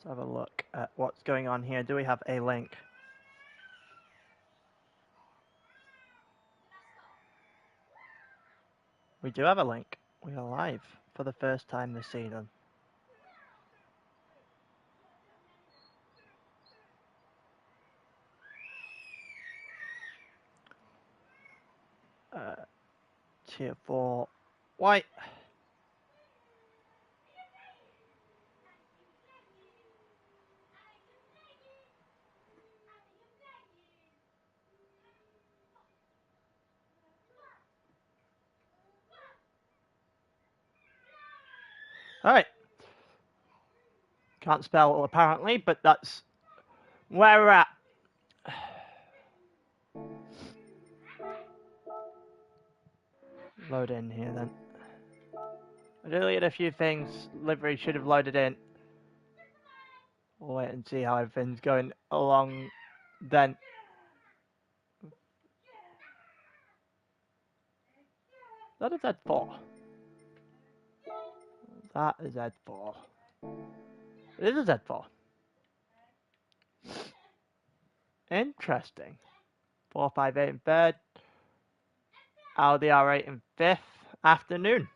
Let's have a look at what's going on here. Do we have a link? We do have a link. We are live for the first time this season. Tier 4 white. Alright. Can't spell apparently, but that's where we're at. Load in here then. I deleted a few things. Livery should have loaded in. We'll wait and see how everything's going along then. That is Z4. That is Z4. It is a Z4. Interesting. 458 in third. ALR in fifth. Afternoon.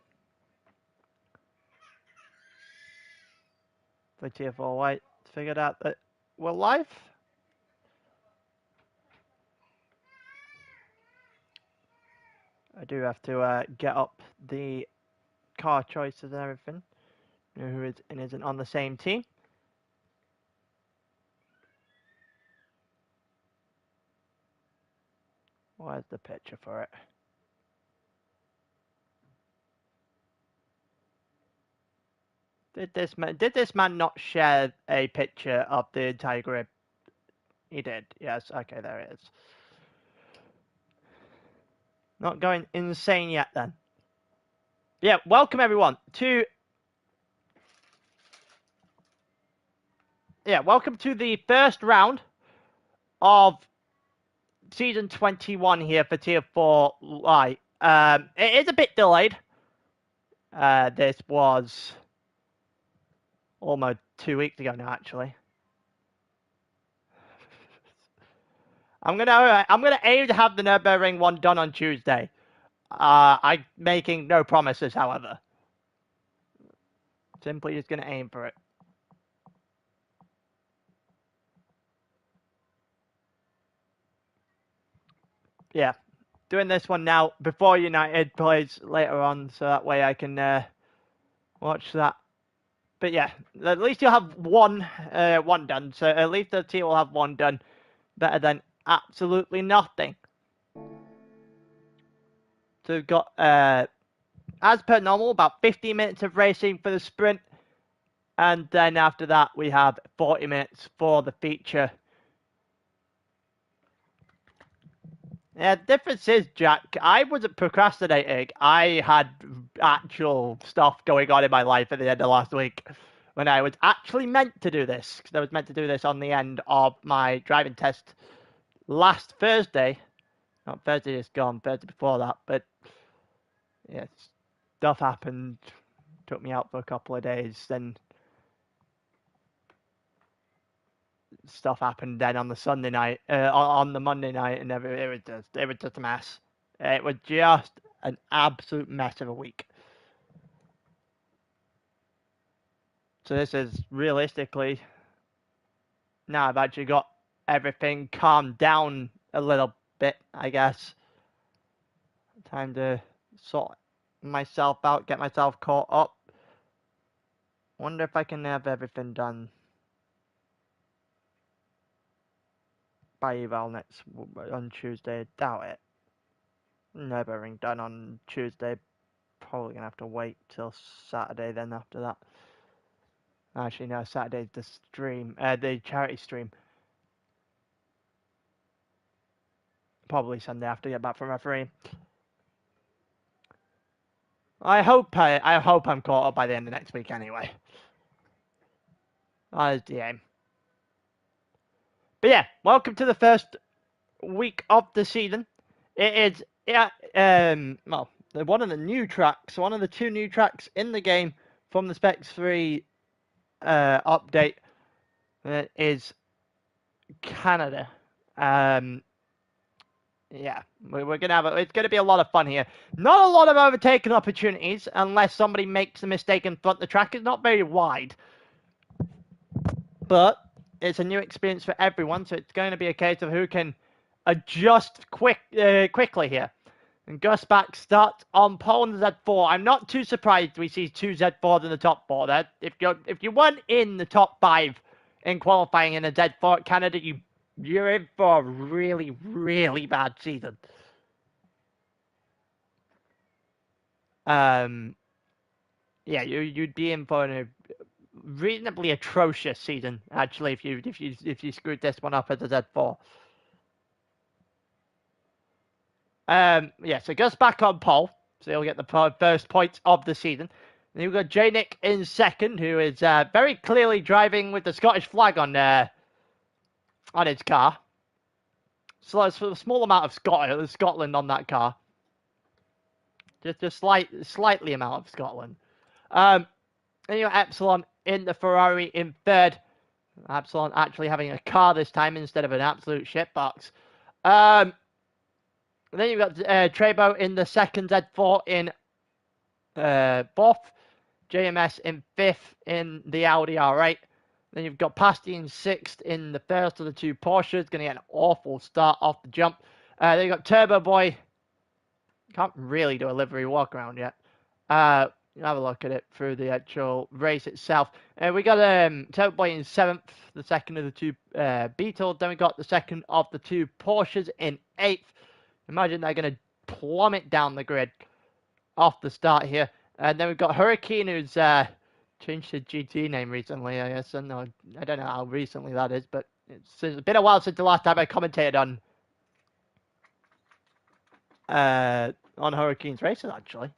For tier 4 white. Figured out that we're live. I do have to get up the car choices and everything. Know who is and isn't on the same team. Where's the picture for it? Did this man not share a picture of the entire grid? He did. Yes. Okay, there it is. Not going insane yet then. Yeah, welcome everyone to welcome to the first round of season 21 here for tier 4 light. It is a bit delayed. This was almost 2 weeks ago now, actually. I'm gonna aim to have the Nürburgring one done on Tuesday. I'm making no promises, however. Simply just gonna aim for it. Yeah, doing this one now before United plays later on, so that way I can watch that. But yeah, at least you'll have one done. So at least the team will have one done. Better than absolutely nothing. So we've got, as per normal, about 15 minutes of racing for the sprint. And then after that, we have 40 minutes for the feature. Yeah, the difference is, Jack, I wasn't procrastinating. I had actual stuff going on in my life at the end of last week when I was actually meant to do this. Because I was meant to do this on the end of my driving test last Thursday. Not Thursday is gone, Thursday before that. But, yeah, stuff happened. Took me out for a couple of days. Then stuff happened then on the Sunday night, on the Monday night, and it was just a mess. It was just an absolute mess of a week. So this is realistically, now I've actually got everything calmed down a little bit, I guess. Time to sort myself out, get myself caught up. Wonder if I can have everything done by eval on Tuesday. Doubt it. Nürburgring done on Tuesday. Probably gonna have to wait till Saturday then after that. Actually, no, Saturday's the stream, the charity stream. Probably Sunday after I get back from refereeing. I hope I'm caught up by the end of next week anyway. That is the aim. But yeah, welcome to the first week of the season. It is well, one of the new tracks, one of the two new tracks in the game from the Specs 3 update. is Canada. Yeah, we're gonna have it's gonna be a lot of fun here. Not a lot of overtaking opportunities unless somebody makes a mistake in front. The track is not very wide, but it's a new experience for everyone, so it's going to be a case of who can adjust quickly here. And Gus back starts on pole in the Z4. I'm not too surprised we see two Z4s in the top four. That if you weren't in the top 5 in qualifying in a Z4 at Canada, you're in for a really, really bad season. Yeah, you'd be in for a reasonably atrocious season actually if you screwed this one up as a Z4. Yeah, so Gus back on pole, so he'll get the first points of the season. Then you've got J-Nick in second, who is very clearly driving with the Scottish flag on his car. So it's a small amount of Scotland on that car. Just a slightly amount of Scotland. Then you got Epsilon in the Ferrari in third. Epsilon actually having a car this time instead of an absolute shitbox. Then you've got Trebo in the second, Z4 in fourth, JMS in fifth in the Audi R8. Then you've got Pasty in sixth in the first of the two Porsches. Going to get an awful start off the jump. Then you've got Turbo Boy. Can't really do a livery walk around yet. Have a look at it through the actual race itself. We got Turbo Boy in seventh, the second of the two Beetles. Then we got the second of the two Porsches in eighth. Imagine they're going to plummet down the grid off the start here. And then we've got Hurricane, who's changed his GT name recently, I guess. And I don't know how recently that is, but it's been a while since the last time I commentated on Hurricane's races, actually.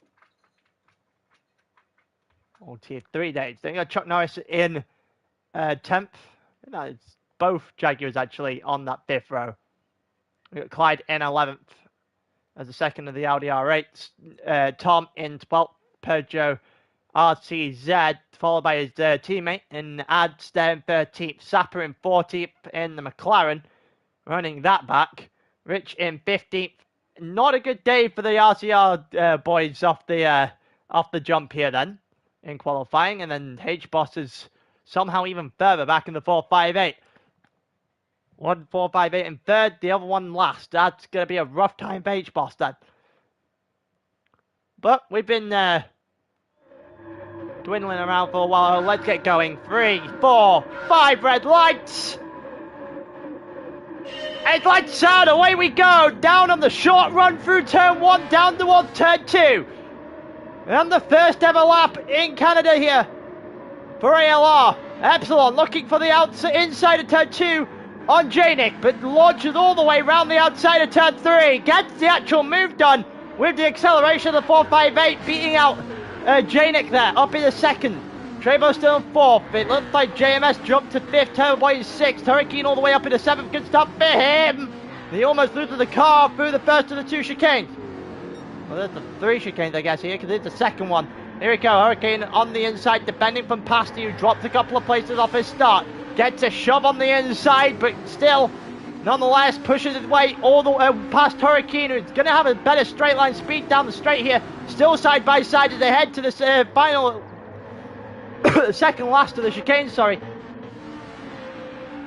Oh, tier 3 days. Then you got Chuck Norris in 10th. No, it's both Jaguars, actually, on that 5th row. We got Clyde in 11th as the second of the Audi R8. Tom in 12th. Peugeot RCZ, followed by his teammate in Adster in 13th. Sapper in 14th in the McLaren, running that back. Rich in 15th. Not a good day for the RCR boys off the jump here then in qualifying. And then H-Boss is somehow even further back in the 458. 1-4-5-8 in third, the other one last. That's going to be a rough time for H-Boss then. But we've been dwindling around for a while. Let's get going. 3, 4, 5 red lights. It's lights out. Away we go. Down on the short run through turn 1, down towards turn 2. And the first ever lap in Canada here for ALR. Epsilon looking for the inside of turn 2. On J-Nick, but launches all the way around the outside of turn 3. Gets the actual move done with the acceleration of the 458, beating out J-Nick there, up in the second. Trebo still in fourth. It looks like JMS jumped to fifth, Turbo Boy in sixth. Hurricane all the way up into seventh. Good stop for him. He almost loses the car through the first of the two chicanes. Well, there's the 3 chicanes, I guess, here, because it's the second one. Here we go, Hurricane on the inside, defending from Pasty, who dropped a couple of places off his start. Gets a shove on the inside, but still, nonetheless, pushes his way all the way past Hurricane, who's going to have a better straight line speed down the straight here. Still side by side as they head to this final, second last of the chicane, sorry.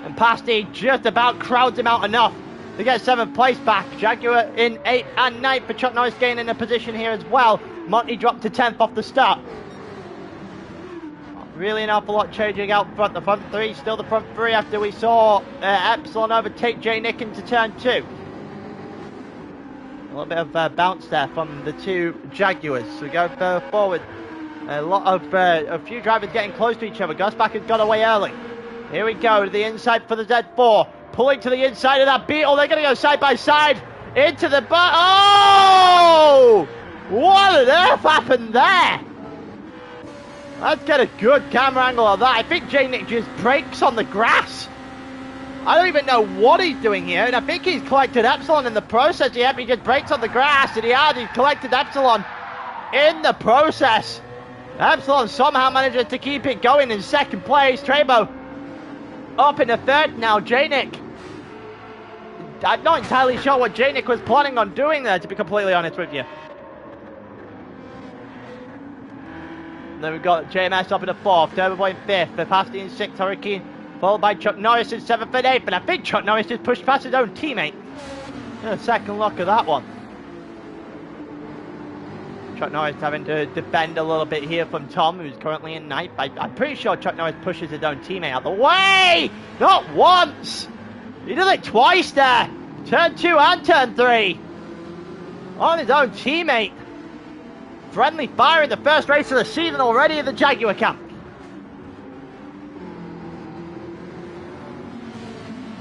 And Pasty just about crowds him out enough to get 7th place back. Jaguar in 8th and 9th, for Chuck Norris gaining a position here as well. Monty dropped to 10th off the start. Really an awful lot changing out front. The front 3, still the front 3 after we saw Epsilon overtake J-Nick into turn 2. A little bit of bounce there from the two Jaguars. So we go further forward. A few drivers getting close to each other. Gusback has got away early. Here we go to the inside for the Z4. Pulling to the inside of that Beetle. They're going to go side by side into the Oh! What on earth happened there? Let's get a good camera angle of that. I think J-Nick just brakes on the grass. I don't even know what he's doing here, and I think he's collected Epsilon in the process. He just brakes on the grass, and he's collected Epsilon in the process. Epsilon somehow manages to keep it going in second place. Trebo up in the third now. Janick. I'm not entirely sure what Janick was planning on doing there, to be completely honest with you. And then we've got JMS up in the fourth, Turbo Boy in fifth, Verpasti in sixth, Hurricane, followed by Chuck Norris in seventh and eighth. And I think Chuck Norris just pushed past his own teammate. A second look at that one. Chuck Norris having to defend a little bit here from Tom, who's currently in ninth. I'm pretty sure Chuck Norris pushes his own teammate out the way! Not once! He did it twice there! Turn 2 and turn 3! On his own teammate. Friendly fire in the first race of the season already in the Jaguar camp.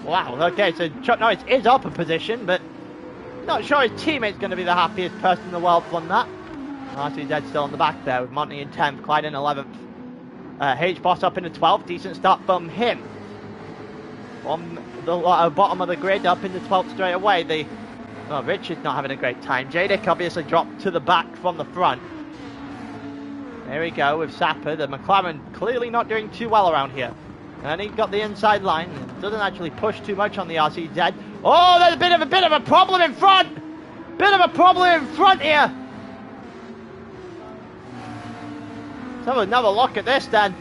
Wow, okay, so Chuck Norris is up a position, but not sure his teammate's going to be the happiest person in the world from that. RCZ still on the back there with Monty in 10th, Clyde in 11th. H-Boss up in the 12th, decent start from him. From the bottom of the grid up in the 12th straight away. Richard's not having a great time. Jadick obviously dropped to the back from the front. There we go with Sapper. The McLaren clearly not doing too well around here. And he got the inside line. Doesn't actually push too much on the RCZ. Oh, there's a bit of a problem in front. Bit of a problem in front here. Let's have another look at this then.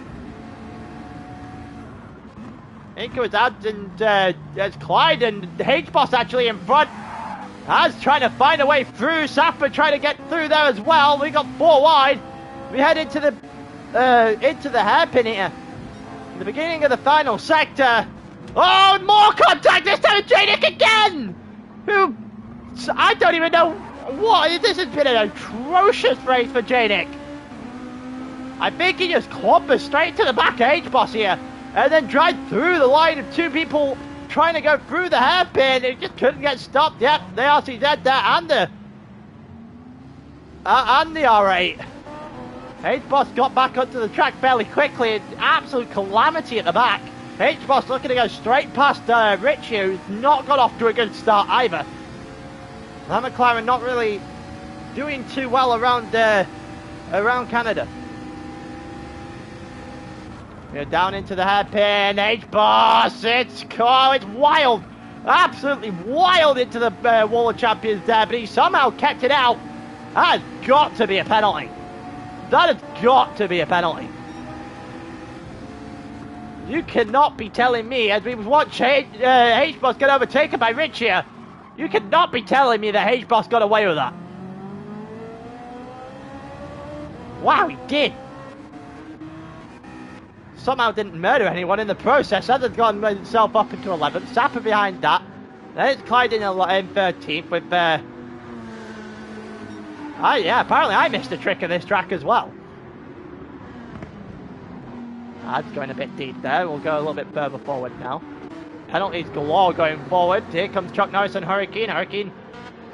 I think it was Ads and there's Clyde and H-Boss actually in front. Ads trying to find a way through. Sapper trying to get through there as well. We got 4 wide. We head into the hairpin here. In the beginning of the final sector. Oh, more contact! This time it's Jadick again! Who... I don't even know what... This has been an atrocious race for Jadick. I think he just clobbers straight to the back of H-Boss here. And then drive through the line of 2 people trying to go through the hairpin. It just couldn't get stopped. Yep, the RCZ there and the R8. H-Boss got back onto the track fairly quickly. An absolute calamity at the back. H-Boss looking to go straight past Richie, who's not got off to a good start either. That McLaren not really doing too well around Canada. We're down into the hairpin. H-Boss, it's wild. Absolutely wild into the Wall of Champions there, but he somehow kept it out. That has got to be a penalty. That has got to be a penalty. You cannot be telling me, as we watch H-Boss get overtaken by Rich here, you cannot be telling me that H-Boss got away with that. Wow, he did. Somehow didn't murder anyone in the process. That has gone himself up into 11th. Sapper behind that. Then it's Clyde in 13th with... yeah, apparently I missed a trick of this track as well. That's going a bit deep there. We'll go a little bit further forward now. Penalties galore going forward. Here comes Chuck Norris and Hurricane. Hurricane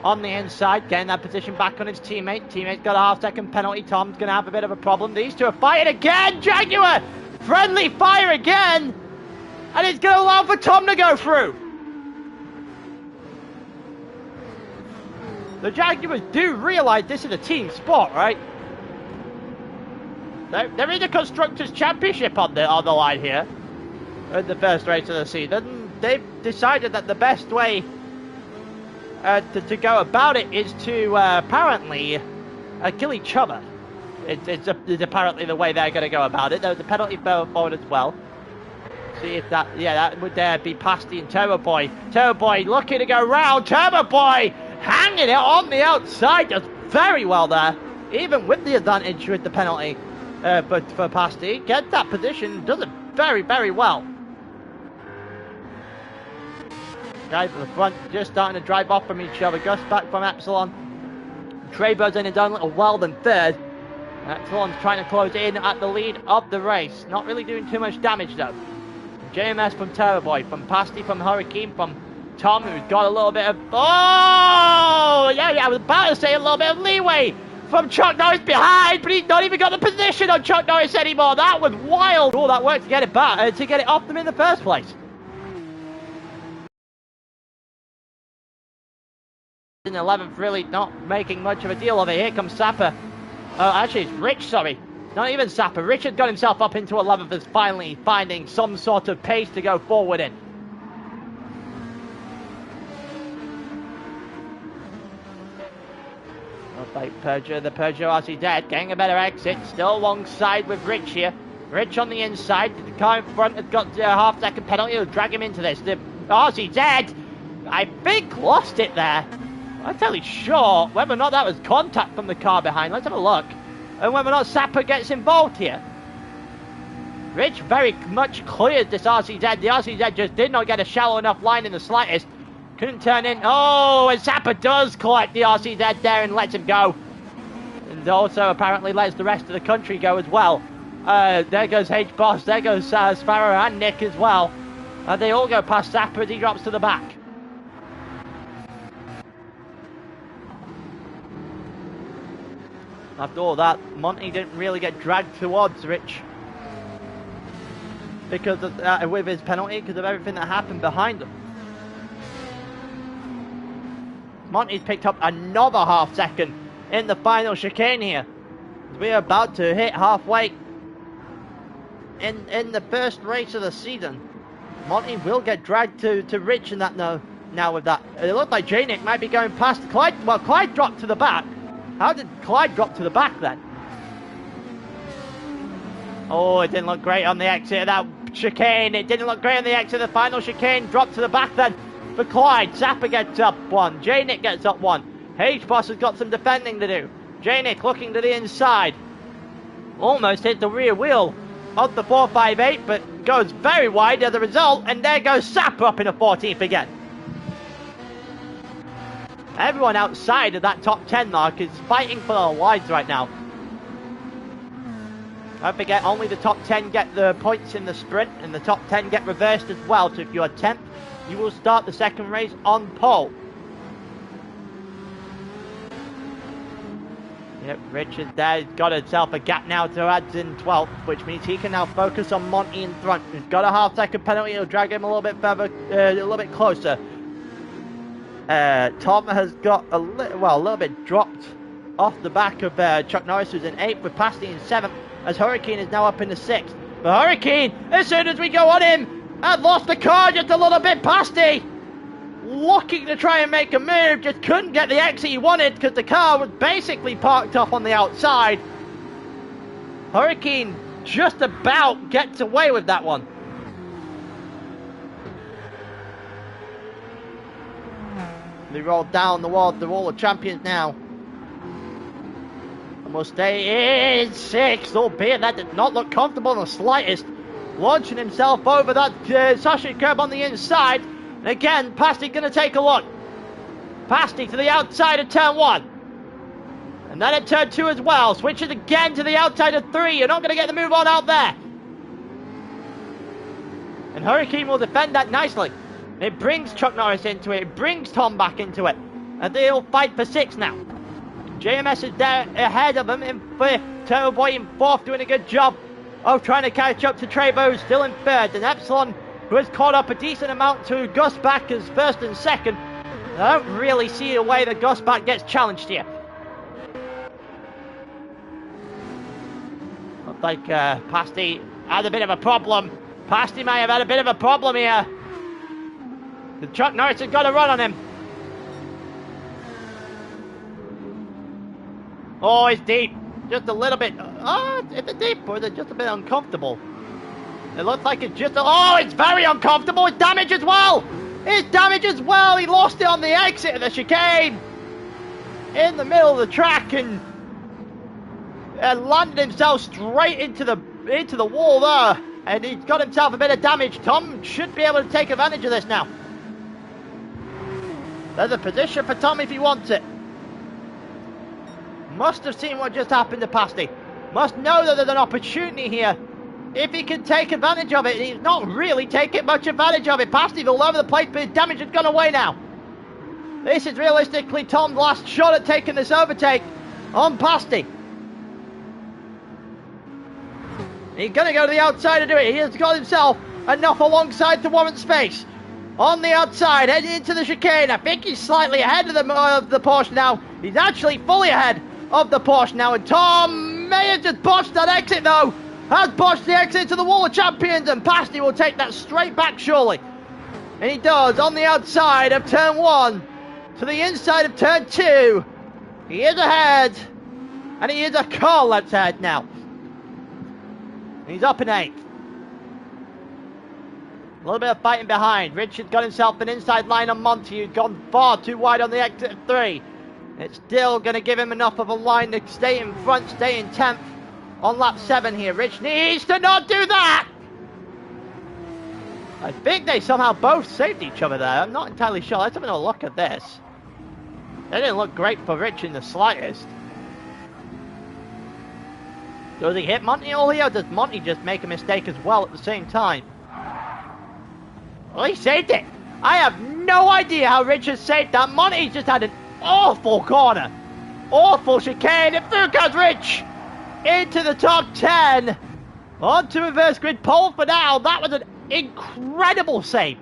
on the inside, getting that position back on his teammate. Teammate's got a half-second penalty. Tom's going to have a bit of a problem. These two are fighting again. Jaguar! Friendly fire again! And it's going to allow for Tom to go through. The Jaguars do realise this is a team sport, right? There is a Constructors' Championship on the line here. In the first race of the season. They've decided that the best way to go about it is to apparently kill each other. It's apparently the way they're going to go about it. There was a penalty forward as well. See if that... Yeah, that would be Pasty and Turbo Boy. Turbo Boy looking to go round. Turbo Boy hanging it on the outside. Does very well there. Even with the advantage with the penalty for Pasty. Gets that position. Does it very, very well. Guys at the front just starting to drive off from each other. Gus back from Epsilon. Treybo's in his own little world in third. Epsilon's trying to close in at the lead of the race. Not really doing too much damage though. JMS from Turbo Boy, from Pasty, from Hurricane, from Tom, who's got a little bit of... Oh! Yeah, I was about to say a little bit of leeway from Chuck Norris behind, but he's not even got the position on Chuck Norris anymore. That was wild. All that work to get it back, to get it off them in the first place. In 11th, really not making much of a deal of it. Here comes Sapper. Actually, it's Rich, sorry. Not even Sapper. Richard got himself up into 11th as finally finding some sort of pace to go forward in. Like the Peugeot RC dead, getting a better exit, still alongside with Rich here. Rich on the inside, the car in front has got a half-second penalty, it'll drag him into this. The RC dead, I think, lost it there. I'm fairly sure whether or not that was contact from the car behind. Let's have a look. And whether or not Sapper gets involved here. Rich very much cleared this RCZ. The RCZ just did not get a shallow enough line in the slightest. Couldn't turn in. Oh, and Sapper does collect the RCZ there and lets him go. And also apparently lets the rest of the country go as well. There goes H-Boss. There goes Sparrow and Nick as well. They all go past Sapper as he drops to the back. After all that, Monty didn't really get dragged towards Rich because of, with his penalty, because of everything that happened behind him. Monty's picked up another half-second in the final chicane here. We're about to hit halfway in the first race of the season. Monty will get dragged to Rich in that now with that. It looked like J-Nick might be going past Clyde. Well, Clyde dropped to the back. How did Clyde drop to the back then? Oh, it didn't look great on the exit of that chicane. It didn't look great on the exit of the final chicane. Dropped to the back then for Clyde. Zappa gets up one. J-Nick gets up one. H-Boss has got some defending to do. J-Nick looking to the inside. Almost hit the rear wheel of the 458, but goes very wide as a result. And there goes Zappa up in a 14th again. Everyone outside of that top 10 mark is fighting for their lives right now. Don't forget, only the top 10 get the points in the sprint, and the top 10 get reversed as well. So if you're 10th, you will start the second race on pole. Yep, Richard there has got himself a gap now to add in 12th, which means he can now focus on Monty in front. He's got a half-second penalty, it'll drag him a little bit further, a little bit closer. Tom has got a little bit dropped off the back of Chuck Norris, who's in 8th, with Pasty in 7th, as Hurricane is now up in the 6th. But Hurricane, as soon as we go on him, had lost the car just a little bit. Pasty looking to try and make a move, just couldn't get the exit he wanted because the car was basically parked off on the outside. Hurricane just about gets away with that one. They roll down the wall, the wall of champions now. And will stay in 6th, albeit that did not look comfortable in the slightest. Launching himself over that Sasha curb on the inside. And again, Pasty going to take a look. Pasty to the outside of turn 1. And then at turn 2 as well. Switches again to the outside of 3. You're not going to get the move on out there. And Hurricane will defend that nicely. It brings Chuck Norris into it. It brings Tom back into it. And they'll fight for 6 now. JMS is there ahead of them in 5th. Turbo Boy in 4th, doing a good job of trying to catch up to Trevo, who's still in 3rd. And Epsilon, who has caught up a decent amount to Gus back as 1st and 2nd. I don't really see a way that Gus back gets challenged here. Looks like Pasty had a bit of a problem. Pasty may have had a bit of a problem here. Chuck Norris has got a run on him. Oh, it's deep. Just a little bit. Oh, is it deep or is it just a bit uncomfortable? It looks like it's just oh, it's very uncomfortable. It's damage as well. It's damage as well. He lost it on the exit of the chicane. In the middle of the track and landed himself straight into the wall there. And he's got himself a bit of damage. Tom should be able to take advantage of this now. There's a position for Tom if he wants it. Must have seen what just happened to Pasty. Must know that there's an opportunity here. If he can take advantage of it. He's not really taking much advantage of it. Pasty's all over the place, but his damage has gone away now. This is realistically Tom's last shot at taking this overtake on Pasty. He's going to go to the outside to do it. He has got himself enough alongside to warrant space. On the outside, heading into the chicane. I think he's slightly ahead of the Porsche now. He's actually fully ahead of the Porsche now. And Tom may have just botched that exit though. Has botched the exit to the Wall of Champions, and Pasti will take that straight back surely. And he does, on the outside of turn 1 to the inside of turn 2. He is ahead, and he is a car length ahead now. He's up in 8th. A little bit of fighting behind. Richard's got himself an inside line on Monty, who's gone far too wide on the exit of 3. It's still going to give him enough of a line to stay in front, stay in 10th on lap 7 here. Rich needs to not do that! I think they somehow both saved each other there. I'm not entirely sure. Let's have a look at this. They didn't look great for Rich in the slightest. Does he hit Monty earlier, or does Monty just make a mistake as well at the same time? Well, he saved it. I have no idea how Rich has saved that. Monty just had an awful corner. Awful chicane. And through goes Rich into the top 10. On to reverse grid pole for now. That was an incredible save.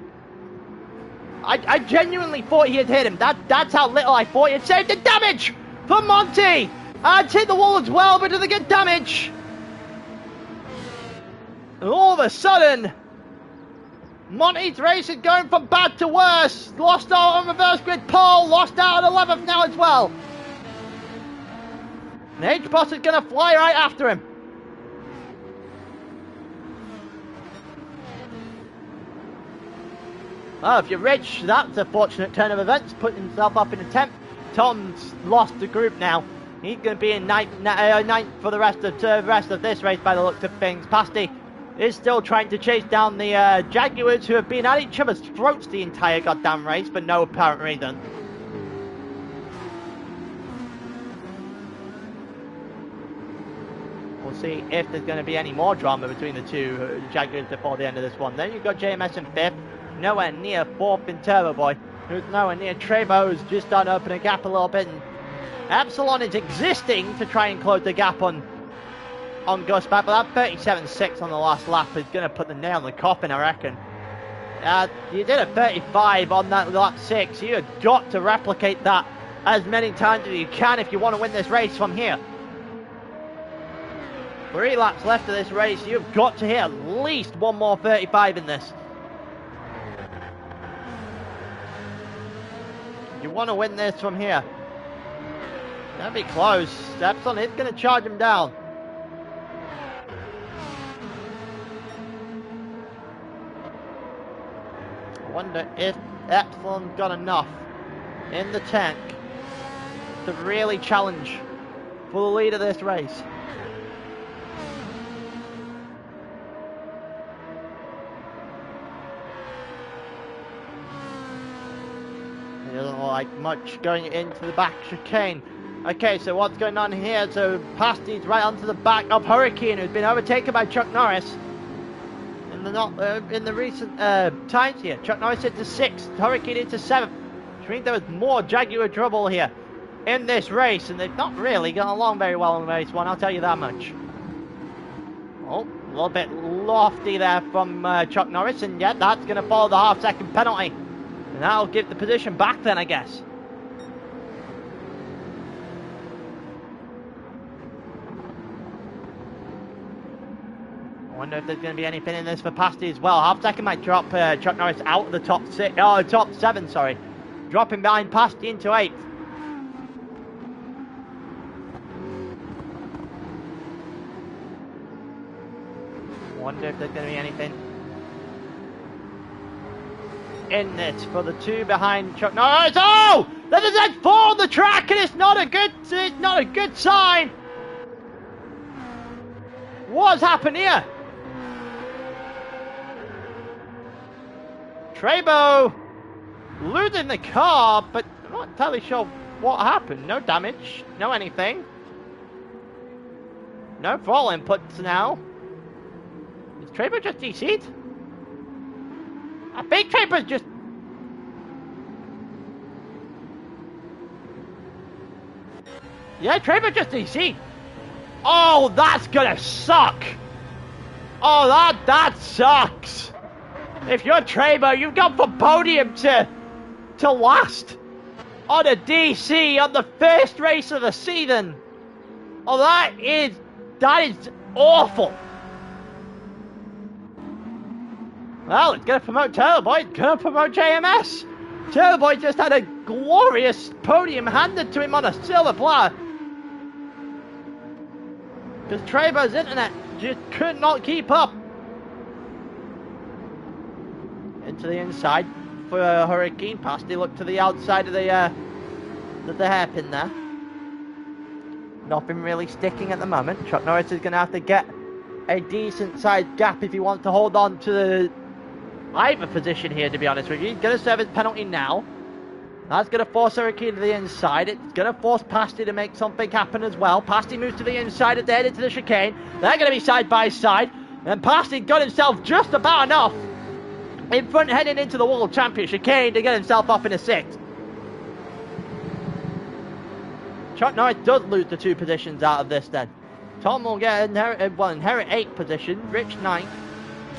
I genuinely thought he had hit him. That's how little I thought he had saved the damage for Monty. And hit the wall as well, but doesn't get damage. And all of a sudden, Monty's race is going from bad to worse. Lost out on reverse grid pole. Lost out on 11th now as well. And H-Boss is going to fly right after him. Well, if you're Rich, that's a fortunate turn of events. Put himself up in a 10th. Tom's lost the group now. He's going to be in ninth for the rest of this race by the looks of things. Pasti is still trying to chase down the Jaguars, who have been at each other's throats the entire goddamn race for no apparent reason. We'll see if there's going to be any more drama between the two Jaguars before the end of this one. Then you've got JMS in 5th, nowhere near 4th in Turbo Boy, who's nowhere near Trevo, who's just starting to open a gap a little bit. And Epsilon is existing to try and close the gap on Gusback, but that 37.6 on the last lap is going to put the nail in the coffin, I reckon. You did a 35 on that lap 6. You've got to replicate that as many times as you can if you want to win this race from here. 3 laps left of this race. You've got to hit at least one more 35 in this. You want to win this from here. That'll be close. Epsilon is going to charge him down. I wonder if Epsilon got enough in the tank to really challenge for the lead of this race. It doesn't look like much going into the back chicane. Okay, so what's going on here? So Pasti's right onto the back of Hurricane, who's been overtaken by Chuck Norris in the recent times here. Chuck Norris into 6th, Hurricane into 7th. Which means there was more Jaguar trouble here in this race, and they've not really gone along very well in race 1, I'll tell you that much. Oh, a little bit lofty there from Chuck Norris, and yet that's going to follow the half-second penalty. And that'll give the position back then, I guess. I wonder if there's going to be anything in this for Pasti as well. Half-second might drop Chuck Norris out of the top 7, sorry. Dropping behind Pasti into 8th. Wonder if there's going to be anything in this for the 2 behind Chuck Norris. Oh! There's a Z4 on the track, and it's not a good sign. What's happened here? Trebo losing the car, but I'm not entirely sure what happened. No damage, no anything. No throttle inputs now. Is Trebo just DC'd? I think Trebo's just... Yeah, Trebo just DC'd. Oh, that's gonna suck. Oh, that sucks. If you're Trebo, you've gone from podium to last on a DC on the first race of the season. Oh, that is That is awful. Well, it's going to promote Turboy. It's going to promote JMS. Turboy just had a glorious podium handed to him on a silver platter. Because Trebo's internet just could not keep up. Into the inside for Hurricane. Pasty look to the outside of the hairpin there. Nothing really sticking at the moment. Chuck Norris is going to have to get a decent sized gap if he wants to hold on to the either position here, to be honest with you. He's going to serve his penalty now. That's going to force Hurricane to the inside. It's going to force Pasty to make something happen as well. Pasty moves to the inside and then into the chicane. They're going to be side by side. And Pasty got himself just about enough in front heading into the World Champion chicane to get himself up in a 6th. Chuck Norris does lose the 2 positions out of this then. Tom will get inherit 8th position. Rich 9th.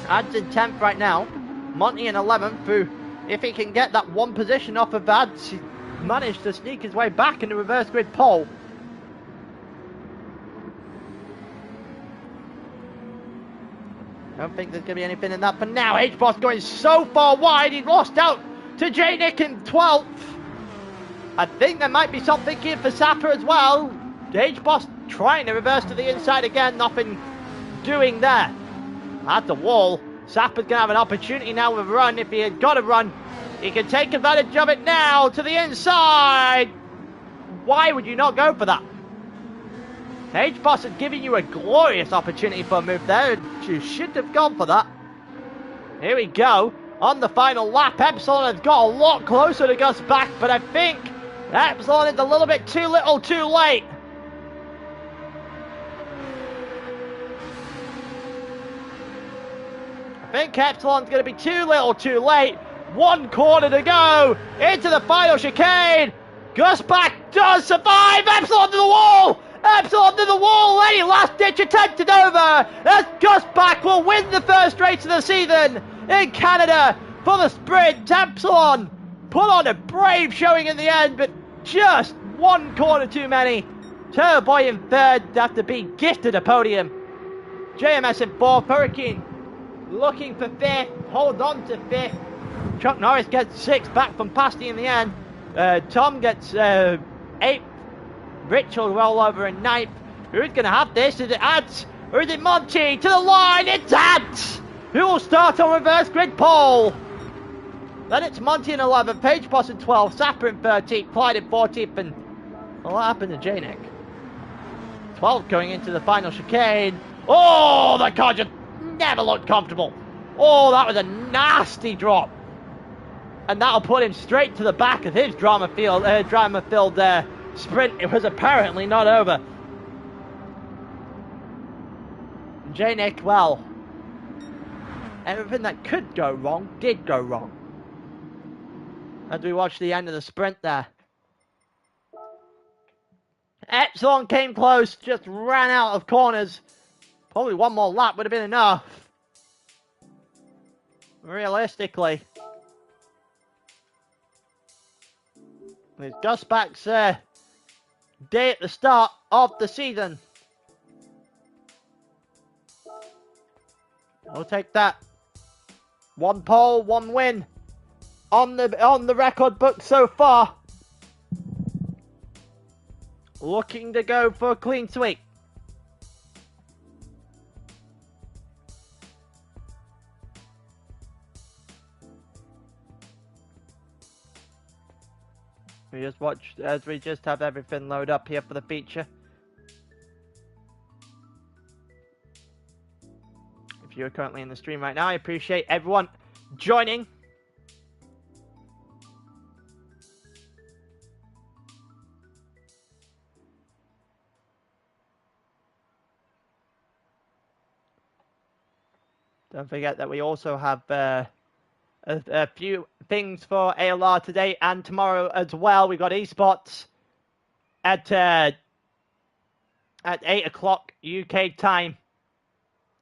Ads in 10th right now. Monty in 11th, who, if he can get that 1 position off of Ads, he managed to sneak his way back in the reverse grid pole. Don't think there's going to be anything in that for now. H-Boss going so far wide, he lost out to J-Nick in 12th. I think there might be something here for Sapper as well. H-Boss trying to reverse to the inside again, nothing doing there. At the wall. Sapper's going to have an opportunity now with a run. If he had got a run, he can take advantage of it now to the inside. Why would you not go for that? H-Boss is giving you a glorious opportunity for a move there. You should have gone for that. Here we go. On the final lap, Epsilon has got a lot closer to Gus back, but I think Epsilon is a little bit too little too late. I think Epsilon's going to be too little too late. 1 corner to go into the final chicane. Gus back does survive. Epsilon to the wall. Epsilon to the wall. Any last ditch attempt it over as Gus back will win the first race of the season in Canada for the sprint. Epsilon put on a brave showing in the end, but just 1 corner too many. Turboy in 3rd after being gifted a podium. JMS in 4th. Hurricane looking for 5th, hold on to 5th. Chuck Norris gets 6th back from Pasty in the end. Tom gets 8th. Rich will roll over in 9th. Who's going to have this? Is it Ads? Or is it Monty? To the line, it's Ads! Who will start on reverse grid pole? Then it's Monty in 11th, Page Boss in 12th, Sapper in 13th, Clyde in 14th, and well, what happened to J-Nick? 12th going into the final chicane. Oh, the car just never looked comfortable. Oh, that was a nasty drop. And that'll put him straight to the back of his drama-filled sprint. It was apparently not over. J-Nick, well, everything that could go wrong did go wrong. As we watch the end of the sprint there. Epsilon came close, just ran out of corners. Probably 1 more lap would have been enough. Realistically. With Gus Back's day at the start of the season. We'll take that. 1 pole, 1 win on the record book so far. Looking to go for a clean sweep. We just watch as we just have everything load up here for the feature. If you're currently in the stream right now, I appreciate everyone joining. Don't forget that we also have a few things for ALR today and tomorrow as well. We've got eSports at 8 o'clock UK time.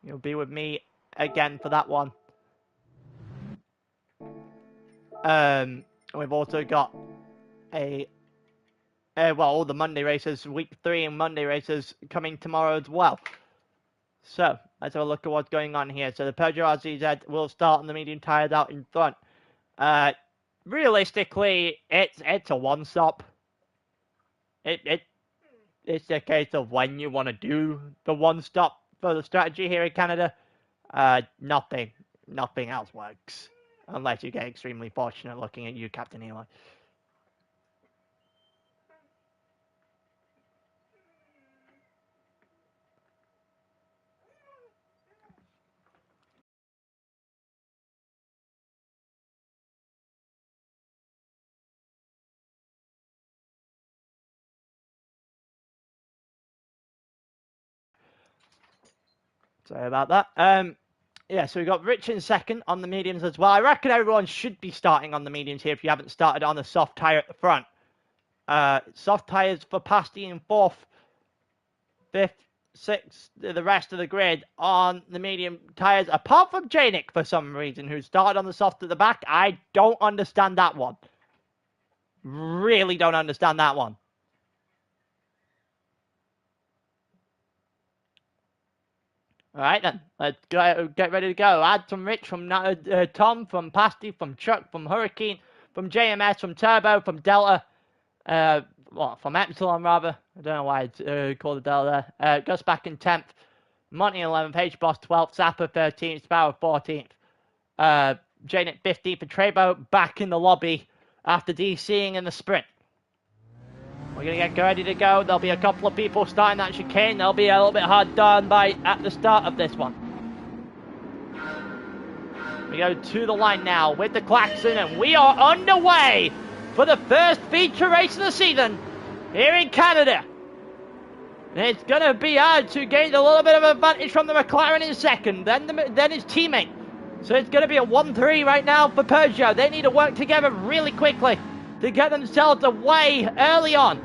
You'll be with me again for that one. We've also got all the Monday races, week 3 and Monday races coming tomorrow as well. So, let's have a look at what's going on here. So, the Peugeot RZZ will start on the medium tyres out in front. Realistically, it's a one-stop. It's a case of when you want to do the one-stop for the strategy here in Canada. Nothing else works. Unless you get extremely fortunate looking at you, Captain Eli. Sorry about that. Yeah, so we've got Rich in second on the mediums as well. I reckon everyone should be starting on the mediums here if you haven't started on the soft tyre at the front. Soft tyres for Pasty in fourth, fifth, sixth, the rest of the grid on the medium tyres, apart from Janik for some reason, who started on the soft at the back. I don't understand that one. Really don't understand that one. All right, then. Let's get ready to go. Add some Rich from Tom, from Pasty, from Chuck, from Hurricane, from JMS, from Turbo, from Delta, from Epsilon, rather. I don't know why it's called a Delta there. Gus back in 10th. Monty 11th. H-Boss 12th. Zappa 13th. Sparrow 14th. Janet 15th. And Trebo back in the lobby after DCing in the sprint. We're going to get ready to go. There'll be a couple of people starting that chicane. They'll be a little bit hard done by at the start of this one. We go to the line now with the klaxon, and we are underway for the first feature race of the season here in Canada. And it's going to be hard to gain a little bit of advantage from the McLaren in second, then his teammate. So it's going to be a 1-3 right now for Peugeot. They need to work together really quickly to get themselves away early on.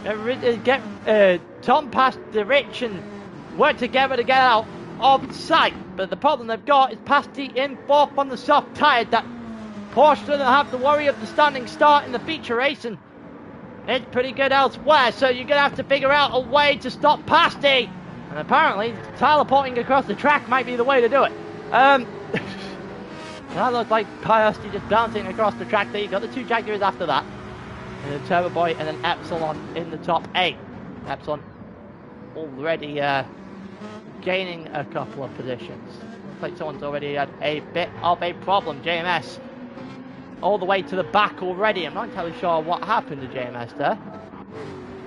Get Tom past the Rich and work together to get out of sight. But the problem they've got is Pasty in fourth on the soft tyre. That Porsche doesn't have to worry of the standing start in the feature race, and it's pretty good elsewhere. So you're going to have to figure out a way to stop Pasty. And apparently, teleporting across the track might be the way to do it. That looks like Pasty just bouncing across the track there. You've got the two Jaguars after that. And the Turbo Boy and then Epsilon in the top 8. Epsilon already gaining a couple of positions. Looks like someone's already had a bit of a problem. JMS all the way to the back already. I'm not entirely sure what happened to JMS there.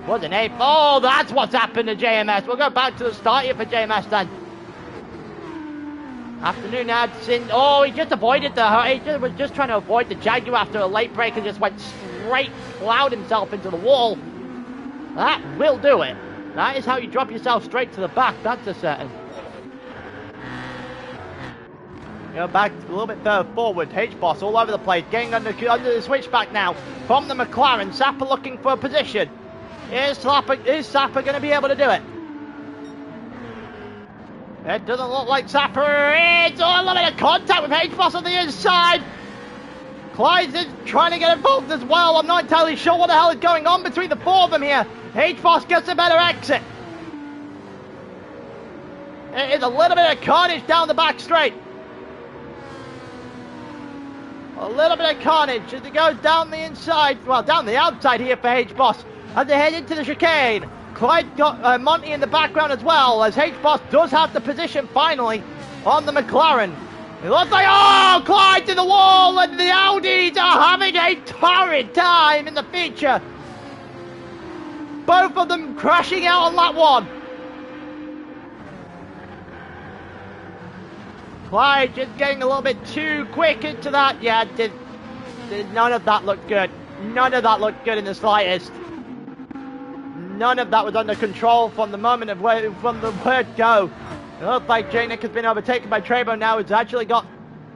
Wasn't a... Oh, that's what's happened to JMS. We'll go back to the start here for JMS then. Afternoon ads in. Oh, he just avoided he was just trying to avoid the Jaguar after a late break and just went straight, plowed himself into the wall. That will do it. That is how you drop yourself straight to the back, that's a certain. Go back a little bit further forward. H-Boss all over the place, getting under the switchback now from the McLaren. Zappa looking for a position. Is Zappa going to be able to do it? It doesn't look like Zappa. It's a little bit of contact with H-Boss on the inside. Clyde is trying to get involved as well. I'm not entirely sure what the hell is going on between the four of them here. H-Boss gets a better exit. It is a little bit of carnage down the back straight. A little bit of carnage as it goes down the inside. Well, down the outside here for H-Boss as they head into the chicane. Clyde got Monty in the background as well, as H-Boss does have the position finally on the McLaren. It looks like, oh, Clyde to the wall, and the Audis are having a torrid time in the feature. Both of them crashing out on lap one. Clyde just getting a little bit too quick into that. Yeah, none of that looked good. None of that looked good in the slightest. None of that was under control from the moment of from the word go. It looks like J-Nick has been overtaken by Trebo now. He's actually got,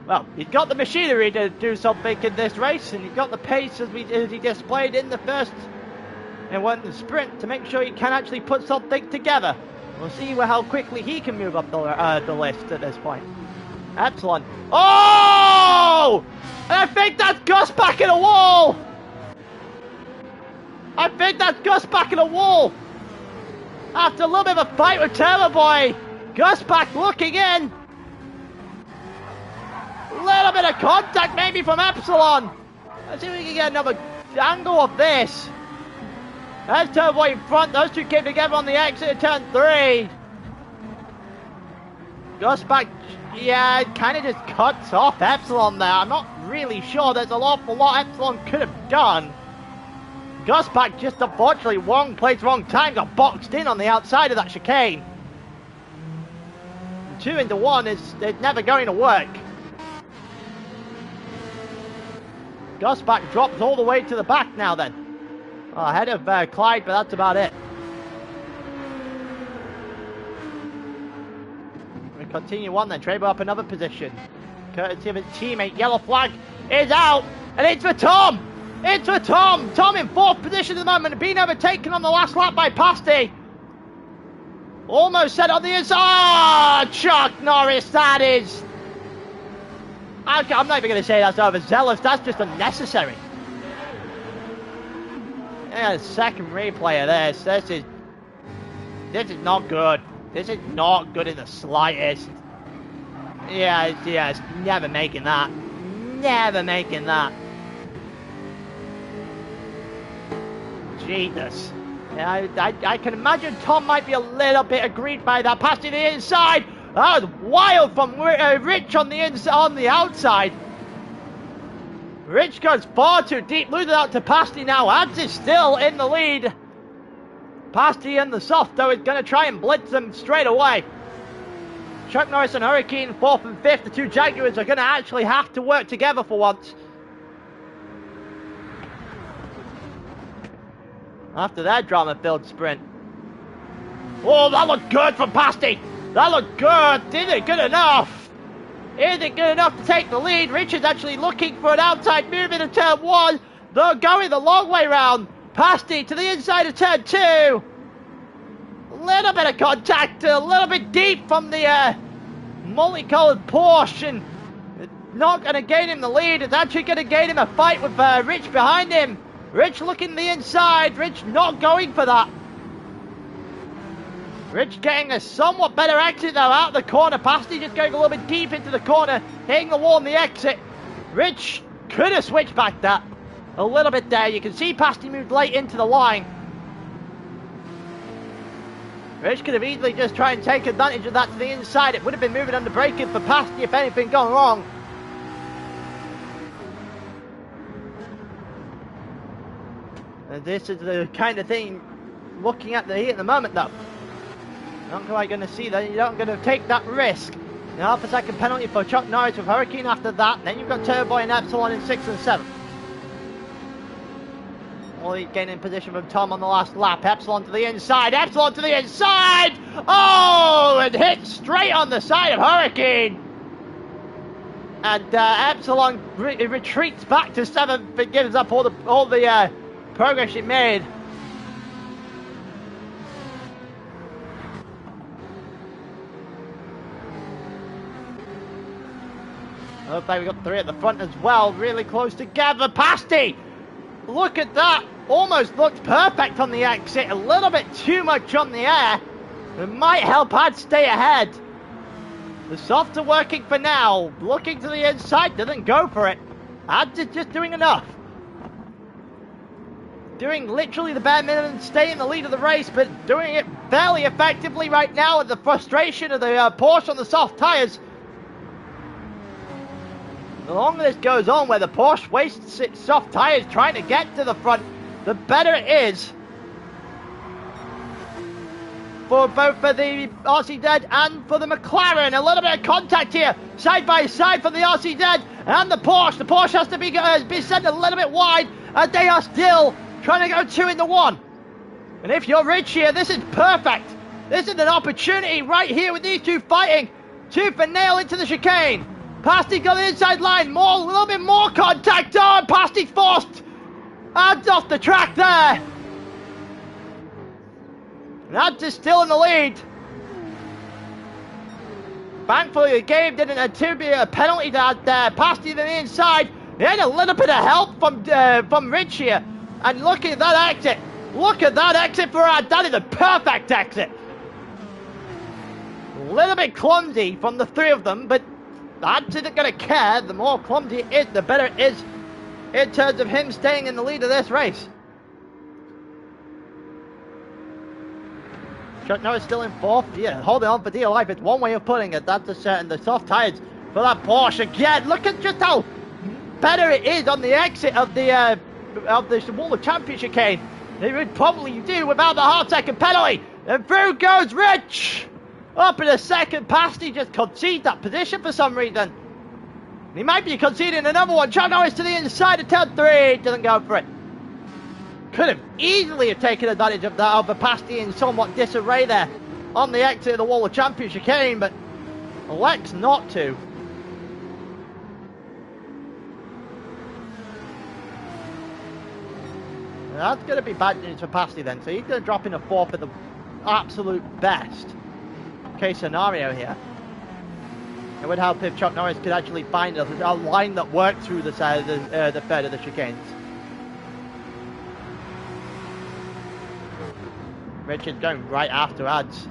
well, he's got the machinery to do something in this race, and he's got the pace as he displayed in the first and won the sprint to make sure he can actually put something together. We'll see how quickly he can move up the list at this point. Epsilon. Oh! And I think that's Gus back in a wall! I think that's Gus back in a wall! After a little bit of a fight with Turbo Boy, Gus back looking in. Little bit of contact maybe from Epsilon. Let's see if we can get another angle of this. There's Turbo Boy in front. Those two came together on the exit of turn 3. Gus back, yeah, kind of just cuts off Epsilon there. I'm not really sure there's an awful lot Epsilon could have done. Gus back just unfortunately wrong place, wrong time, got boxed in on the outside of that chicane. 2 into 1 is never going to work. Gus back drops all the way to the back now then. Ahead of Clyde, but that's about it. We continue on then. Trebo up another position. Courtesy of his teammate. Yellow flag is out. And it's for Tom. It's for Tom. Tom in 4th position at the moment. Being overtaken on the last lap by Pasty. Almost set on the inside. Oh, Chuck Norris, that is... I'm not even going to say that's overzealous. That's just unnecessary. Yeah, second replay of this. This is not good. This is not good in the slightest. Yeah, it's never making that. Never making that. Jesus. Yeah, I can imagine Tom might be a little bit aggrieved by that. Pass to the inside. That was wild from Rich on the outside. Rich goes far too deep, loses out to Pasty now. Ads is still in the lead. Pasty and the soft, though, is going to try and blitz them straight away. Chuck Norris and Hurricane, 4th and 5th. The two Jaguars are going to actually have to work together for once. After that drama-filled sprint. Oh, that looked good from Pasty. That looked good. Is it good enough? Is it good enough to take the lead? Richard's actually looking for an outside move into turn 1. They're going the long way round. Pasty to the inside of turn 2. A little bit of contact, a little bit deep from the multicolored Porsche. And not going to gain him the lead. It's actually going to gain him a fight with Rich behind him. Rich looking the inside. Rich not going for that. Rich getting a somewhat better exit though out the corner. Pasty just going a little bit deep into the corner, hitting the wall on the exit. Rich could have switched back that a little bit there. You can see Pasty moved late into the line. Rich could have easily just tried and take advantage of that to the inside. It would have been moving under braking for Pasty if anything gone wrong. And this is the kind of thing looking at the heat at the moment though. Not quite going to see that. You're not going to take that risk. Now, half a second penalty for Chuck Norris with Hurricane after that. Then you've got Turbo and Epsilon in 6th and 7th. Only gaining position from Tom on the last lap. Epsilon to the inside. Epsilon to the inside. Oh, and hit straight on the side of Hurricane. And Epsilon retreats back to 7th and gives up all the progress she made. Looks like we've got 3 at the front as well, really close together. Pasty! Look at that! Almost looked perfect on the exit, a little bit too much on the air. It might help Ad stay ahead. The softs are working for now. Looking to the inside, doesn't go for it. Ads is just doing enough. Doing literally the bare minimum to stay in the lead of the race, but doing it fairly effectively right now with the frustration of the Porsche on the soft tyres. The longer this goes on, where the Porsche wastes its soft tyres trying to get to the front, the better it is for both for the RCZ and for the McLaren. A little bit of contact here, side by side from the RCZ and the Porsche. The Porsche has to be sent a little bit wide, and they are still trying to go 2 into 1. And if you're Rich here, this is perfect. This is an opportunity right here with these two fighting. Tooth and nail into the chicane. Pasty got the inside line, a little bit more contact. Oh, and Pasty forced Ads off the track there. And Ads is still in the lead. Thankfully, the game didn't attribute a penalty to Ads there. Pasty to the inside. They had a little bit of help from Rich here. And looking at that exit, Look at that exit for Ads. That is a perfect exit. A little bit clumsy from the three of them, but Ads isn't going to care. The more clumsy it is, the better it is in terms of him staying in the lead of this race. Chuck Norris still in fourth. Yeah, holding on for dear life. It's one way of putting it. That's a certain. The soft tires for that Porsche again. Look at just how better it is on the exit of the World of Championship chicane. They would probably do without the half-second penalty. And through goes Rich. Up in a second past. He just conceded that position for some reason. He might be conceding another one. Chuck Norris to the inside of turn 3. Doesn't go for it. Could have easily have taken advantage of that over Pasty in somewhat disarray there on the exit of the World Championship chicane, but elects not to. That's going to be bad news for Pasty then, so he's going to drop in a fourth at the absolute best case scenario here. It would help if Chuck Norris could actually find a line that worked through the side of the third of the chicanes. Richard going right after Ads.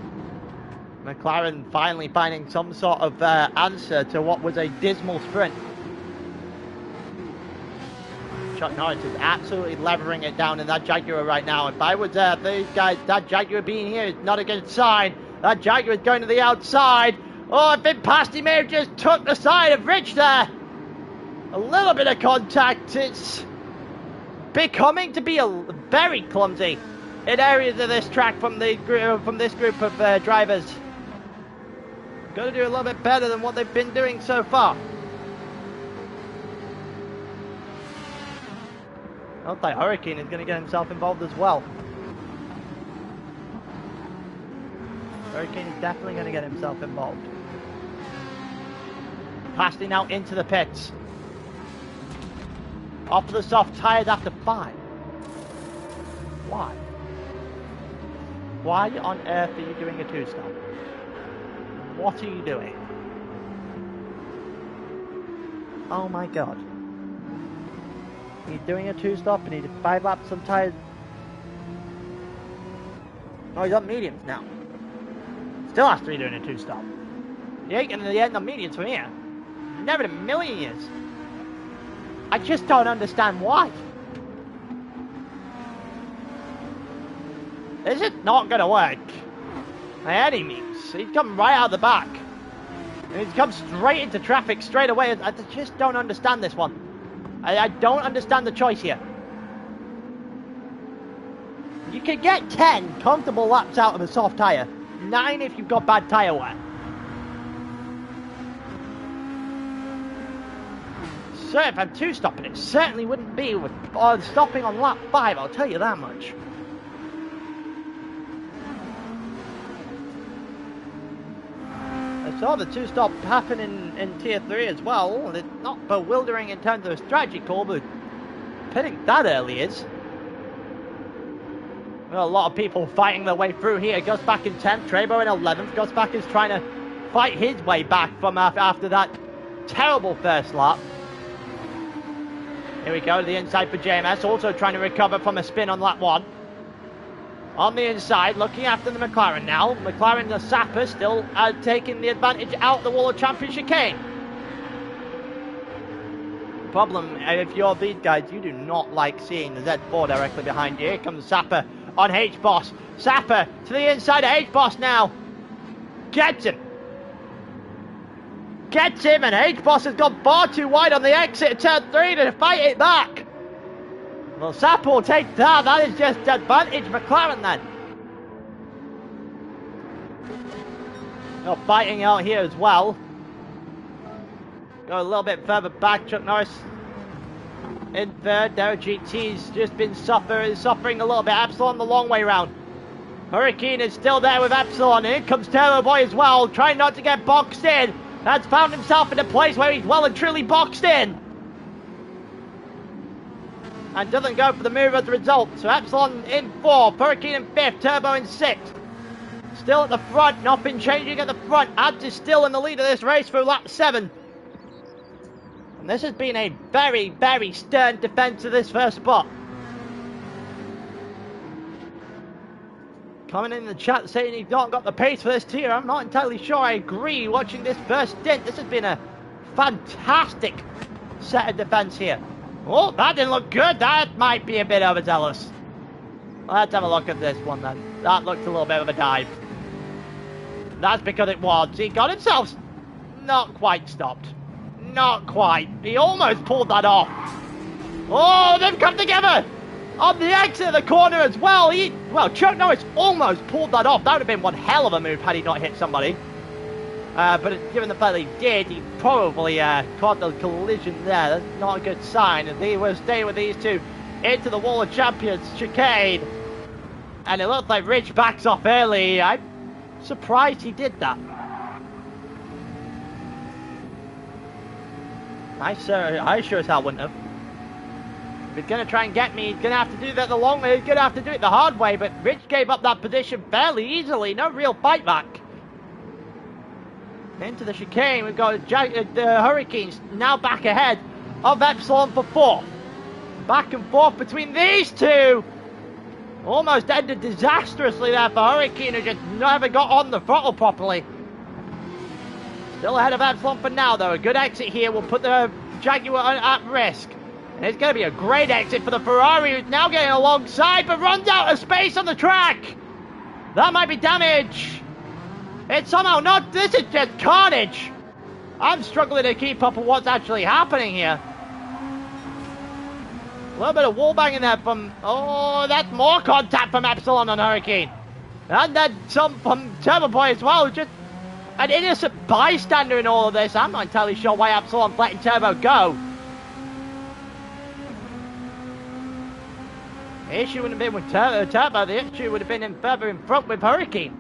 McLaren finally finding some sort of answer to what was a dismal sprint. Chuck Norris is absolutely levering it down in that Jaguar right now. If I was these guys, that Jaguar being here is not a good sign. That Jaguar is going to the outside. Oh, if it passed, he may have just took the side of Rich there. A little bit of contact. It's becoming to be very clumsy in areas of this track from this group of drivers. Got to do a little bit better than what they've been doing so far. Looks like Hurricane is going to get himself involved as well. Hurricane is definitely going to get himself involved. Passing out into the pits. Off of the soft tyres after 5. Why? Why on earth are you doing a 2-stop? What are you doing? Oh my god. He's doing a 2-stop and he's 5 laps on tyres. Oh, he's on mediums now. Still has to be doing a 2-stop. He ain't going to end on mediums from here. Never in a million years. I just don't understand why. This is not going to work by any means. He's come right out of the back. And he's come straight into traffic straight away. I just don't understand this one. I don't understand the choice here. You can get 10 comfortable laps out of a soft tyre. 9 if you've got bad tyre wear. So if I'm 2-stopping, it certainly wouldn't be with stopping on lap 5, I'll tell you that much. I saw the 2-stop happen in Tier 3 as well. It's not bewildering in terms of a strategy call, but pitting that early is. Well, a lot of people fighting their way through here. Goes back in 10th, Trebo in 11th. Goes back is trying to fight his way back from after that terrible first lap. Here we go to the inside for JMS, also trying to recover from a spin on lap 1. On the inside, looking after the McLaren now. McLaren, the Sapper, still taking the advantage out the World Championship chicane. Problem, if you're these guys, you do not like seeing the Z4 directly behind you. Here comes Sapper on H-Boss. Sapper to the inside of H-Boss now. Gets him. Gets him, and H-Boss has gone far too wide on the exit of turn 3 to fight it back. Well, Sapper will take that. That is just advantage McLaren then. They're fighting out here as well. Go a little bit further back. Chuck Norris in third. There, GT's just been suffering a little bit. Epsilon the long way round. Hurricane is still there with Epsilon. In comes Turbo Boy as well, trying not to get boxed in. Has found himself in a place where he's well and truly boxed in. And doesn't go for the move as a result. So Epsilon in 4th, Hurricane in 5th, Turbo in 6th. Still at the front, nothing changing at the front. Ads is still in the lead of this race for lap 7. And this has been a very, very stern defence of this first spot. Coming in the chat saying he's not got the pace for this tier. I'm not entirely sure I agree. Watching this first stint, this has been a fantastic set of defense here. Oh, that didn't look good. That might be a bit overzealous. Let's have a look at this one then. That looked a little bit of a dive. That's because it was. He got himself not quite stopped. Not quite. He almost pulled that off. Oh, they've come together on the exit of the corner as well. Well, Chuck Norris almost pulled that off. That would have been one hell of a move had he not hit somebody. But given the fact that he did, he probably caught the collision there. That's not a good sign. And they will stay with these two into the Wall of Champions chicane. And it looks like Rich backs off early. I'm surprised he did that. I sure as hell wouldn't have. If he's going to try and get me, he's going to have to do that the long way. He's going to have to do it the hard way. But Rich gave up that position fairly easily. No real fight back. Into the chicane, we've got the Hurricanes now back ahead of Epsilon for 4th. Back and forth between these two. Almost ended disastrously there for Hurricane, who just never got on the throttle properly. Still ahead of Epsilon for now, though. A good exit here will put the Jaguar at risk. And it's going to be a great exit for the Ferrari, who's now getting alongside, but runs out of space on the track. That might be damage. It's somehow not. This is just carnage. I'm struggling to keep up with what's actually happening here. A little bit of wall banging there from... Oh, that's more contact from Epsilon on Hurricane. And then some from Turbo Boy as well. Just an innocent bystander in all of this. I'm not entirely sure why Epsilon's letting Turbo go. The issue wouldn't have been with Turbo. The issue would have been further in front with Hurricane.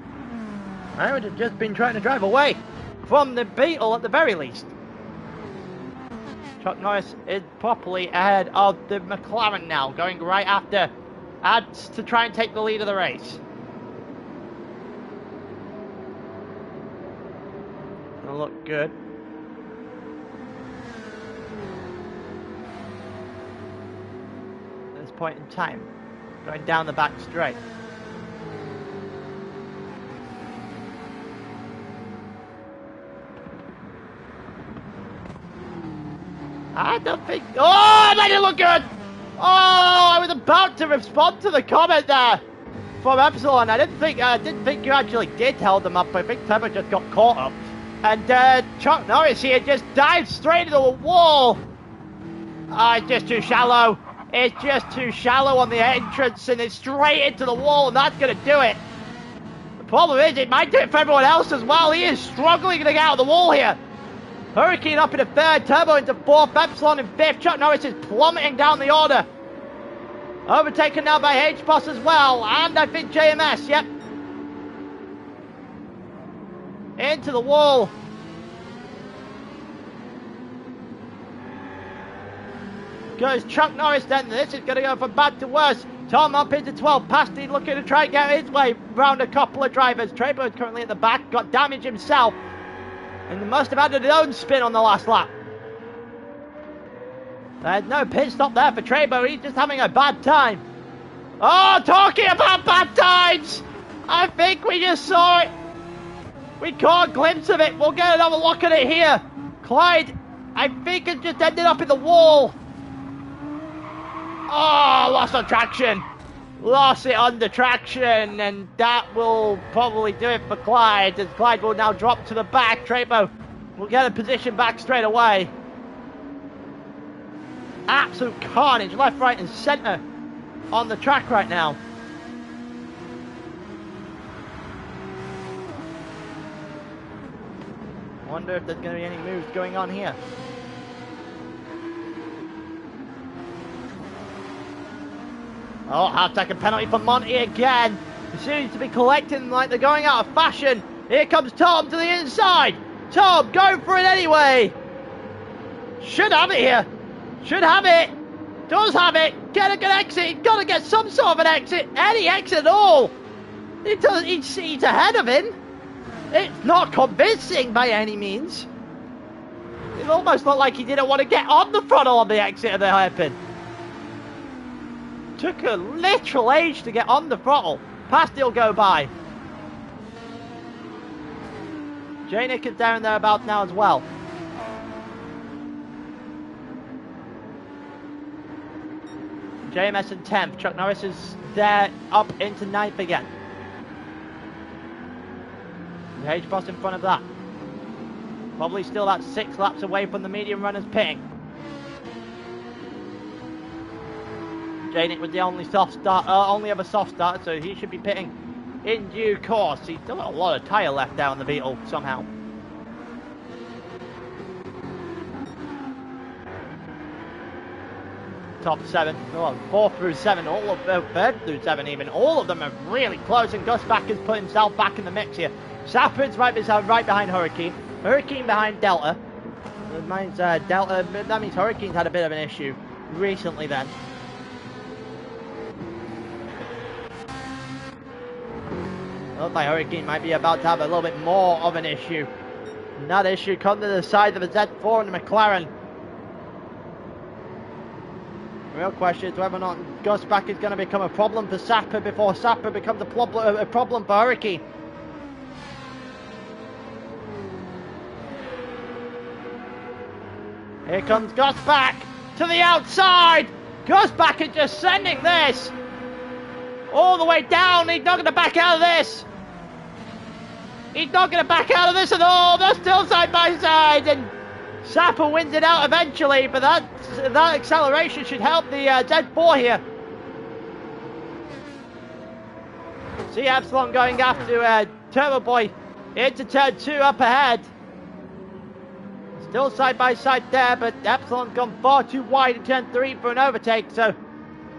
I would have just been trying to drive away from the Beetle at the very least. Chuck Norris is properly ahead of the McLaren now, going right after Ads to try and take the lead of the race. It'll look good. At this point in time, going down the back straight. I don't think... Oh, that didn't look good! Oh, I was about to respond to the comment there from Epsilon. I didn't think you actually did hold them up. I think Turbo just got caught up. And Chuck Norris here just dived straight into the wall. It's just too shallow. It's just too shallow on the entrance, and it's straight into the wall, and that's going to do it. The problem is, it might do it for everyone else as well. He is struggling to get out of the wall here. Hurricane up in 3rd, Turbo into 4th, Epsilon in 5th. Chuck Norris is plummeting down the order. Overtaken now by H-Boss as well, and I think JMS, yep. Into the wall. Goes Chuck Norris then. This is going to go from bad to worse. Tom up into 12th, Pasty looking to try and get his way round a couple of drivers. Trebo is currently at the back, got damage himself. And must have had his own spin on the last lap. There's no pit stop there for Trebo. He's just having a bad time. Oh, talking about bad times! I think we just saw it. We caught a glimpse of it. We'll get another look at it here. Clyde, I think it just ended up in the wall. Oh, lost on traction. Lost it under traction, and that will probably do it for Clyde, as Clyde will now drop to the back. Trebo will get a position back straight away. Absolute carnage, left, right, and centre on the track right now. Wonder if there's going to be any moves going on here. Oh, half-second penalty for Monty again. He seems to be collecting like they're going out of fashion. Here comes Tom to the inside. Tom, go for it anyway. Should have it here. Should have it. Does have it. Get a good exit. Got to get some sort of an exit. Any exit at all. He's ahead of him. It's not convincing by any means. It almost looked like he didn't want to get on the throttle on the exit of the hairpin. Took a literal age to get on the throttle. Pasty will go by. J-Nick is down there about now as well. JMS in 10th. Chuck Norris is there up into 9th again. The H-Boss in front of that. Probably still about 6 laps away from the medium runners pitting. J-Nick was the only other soft start, so he should be pitting in due course. He's still got a lot of tyre left down the Beetle somehow. Top 7, well, 4 through 7, all of them, 3rd through 7 even, all of them are really close, and Gus Back has put himself back in the mix here. Sapper's right behind Hurricane, Hurricane behind Delta. Delta, that means Hurricane's had a bit of an issue recently then. Looks like Hurricane might be about to have a little bit more of an issue. And that issue comes to the side of the Z4 and the McLaren. The real question is whether or not Gus Back is going to become a problem for Sapper before Sapper becomes a problem for Hurricane. Here comes Gus Back to the outside. Gus Back is just sending this all the way down. He's not going to back out of this. He's not going to back out of this at all. They're still side by side, and Sapper wins it out eventually, but that acceleration should help the Z4 here. See Epsilon going after Turbo Boy into turn 2 up ahead. Still side by side there, but Epsilon's gone far too wide in turn 3 for an overtake, so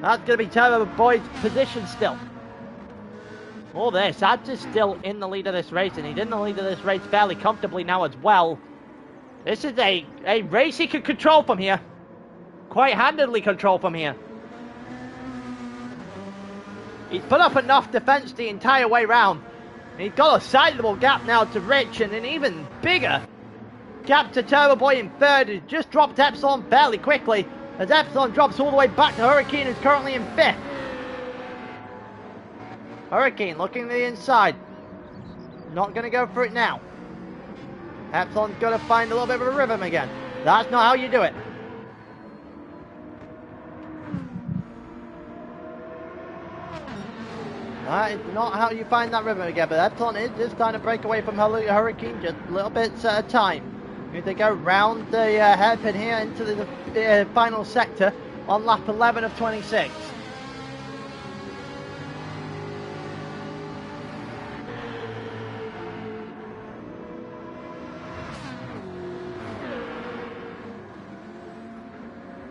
that's going to be Turbo Boy's position still. All this, Ads is still in the lead of this race, and he's in the lead of this race fairly comfortably now as well. This is a race he can control from here. Quite handedly control from here. He's put up enough defense the entire way round. He's got a sizable gap now to Rich, and an even bigger gap to Turbo Boy in 3rd, who just dropped Epsilon fairly quickly, as Epsilon drops all the way back to Hurricane, who's currently in 5th. Hurricane looking to the inside. Not going to go for it now. Epsilon's got to find a little bit of a rhythm again. That's not how you do it. That is not how you find that rhythm again, but Epsilon is just trying to break away from Hurricane just a little bit at a time. If they go round the hairpin here into the final sector on lap 11 of 26.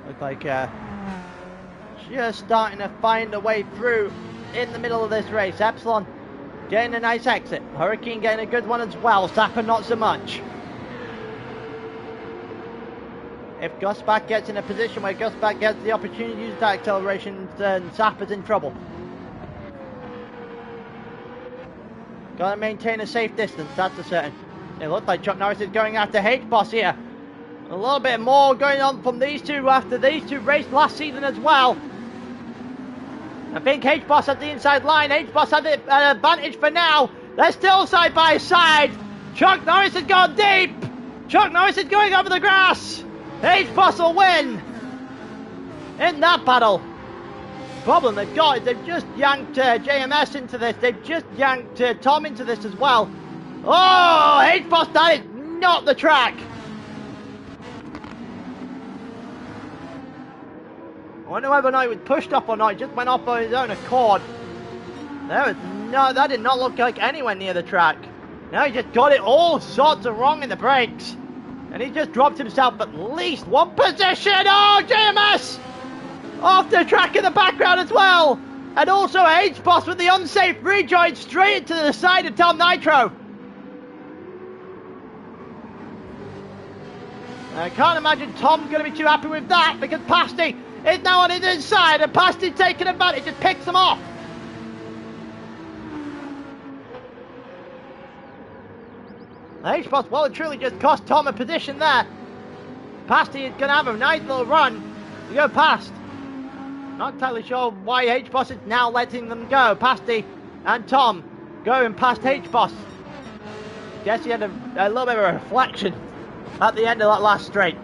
Look like just starting to find a way through in the middle of this race. Epsilon getting a nice exit. Hurricane getting a good one as well. Sapper not so much. If Gus Back gets in a position where Gus Back gets the opportunity to use that acceleration, then Sapper's in trouble. Got to maintain a safe distance, that's for certain. It looks like Chuck Norris is going after H-Boss here. A little bit more going on from these two after these two raced last season as well. I think H-Boss has the inside line. H-Boss has the advantage for now. They're still side by side. Chuck Norris has gone deep. Chuck Norris is going over the grass. H-Boss will win in that battle. Problem they've got is they've just yanked JMS into this. They've just yanked Tom into this as well. Oh, H-Boss, that is not the track. I wonder whether or not he was pushed off or not. He just went off on his own accord. That did not look like anywhere near the track. Now he just got it all sorts of wrong in the brakes. And he just dropped himself at least one position. Oh, JMS! Off the track in the background as well. And also H-Boss with the unsafe rejoin straight into the side of Tom Nitro. I can't imagine Tom's going to be too happy with that, because Pasty is now on his inside, and Pasty taking advantage, just picks him off. H-Boss well and truly just cost Tom a position there. Pasty is going to have a nice little run to go past. Not entirely sure why H-Boss is now letting them go. Pasty And Tom going past H-Boss. Guess he had a little bit of a reflection at the end of that last straight.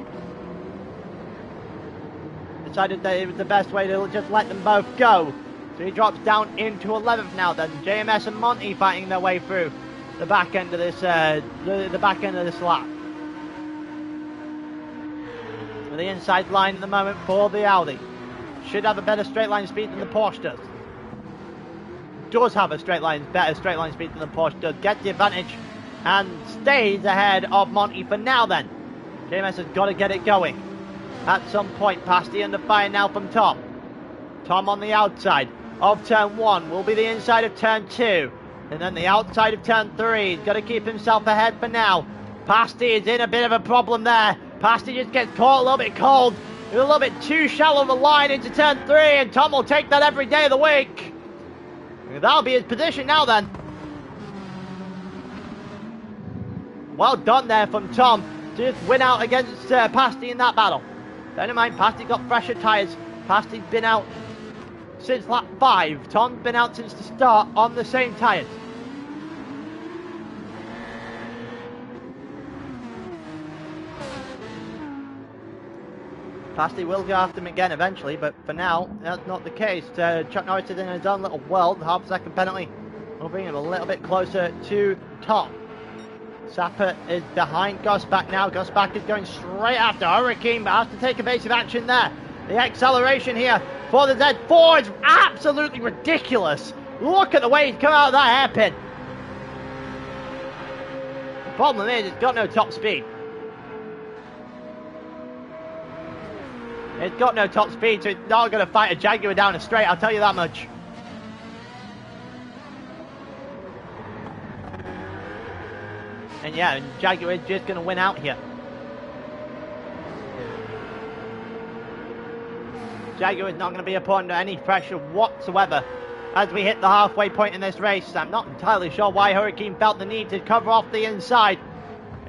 Decided that it was the best way to just let them both go. So he drops down into 11th now then. JMS and Monty fighting their way through the back end of this the back end of this lap. With the inside line at the moment for the Audi. Should have a better straight line speed than the Porsche does. Does have a better straight line speed than the Porsche does. Gets the advantage and stays ahead of Monty for now then. JMS has got to get it going. At some point, Pasty under fire now from Tom. Tom on the outside of turn 1 will be the inside of turn 2. And then the outside of turn 3. He's got to keep himself ahead for now. Pasty is in a bit of a problem there. Pasty just gets caught a little bit cold. A little bit too shallow of a line into turn 3. And Tom will take that every day of the week. And that'll be his position now then. Well done there from Tom to just win out against Pasty in that battle. Bear in mind, Pasty's got fresher tyres. Pasty's been out since lap 5. Tom's been out since the start on the same tyres. Pasty will go after him again eventually, but for now, that's not the case. Chuck Norris is in his own little world. Half a second penalty will bring him a little bit closer to Tom. Sapper is behind Gosbach now. Gosbach is going straight after Hurricane, but has to take evasive action there. The acceleration here for the Z4 is absolutely ridiculous. Look at the way he's come out of that hairpin. The problem is it's got no top speed. It's got no top speed, so it's not going to fight a Jaguar down a straight, I'll tell you that much. And yeah, Jaguar is just going to win out here. Jaguar is not going to be put under any pressure whatsoever as we hit the halfway point in this race. I'm not entirely sure why Hurricane felt the need to cover off the inside.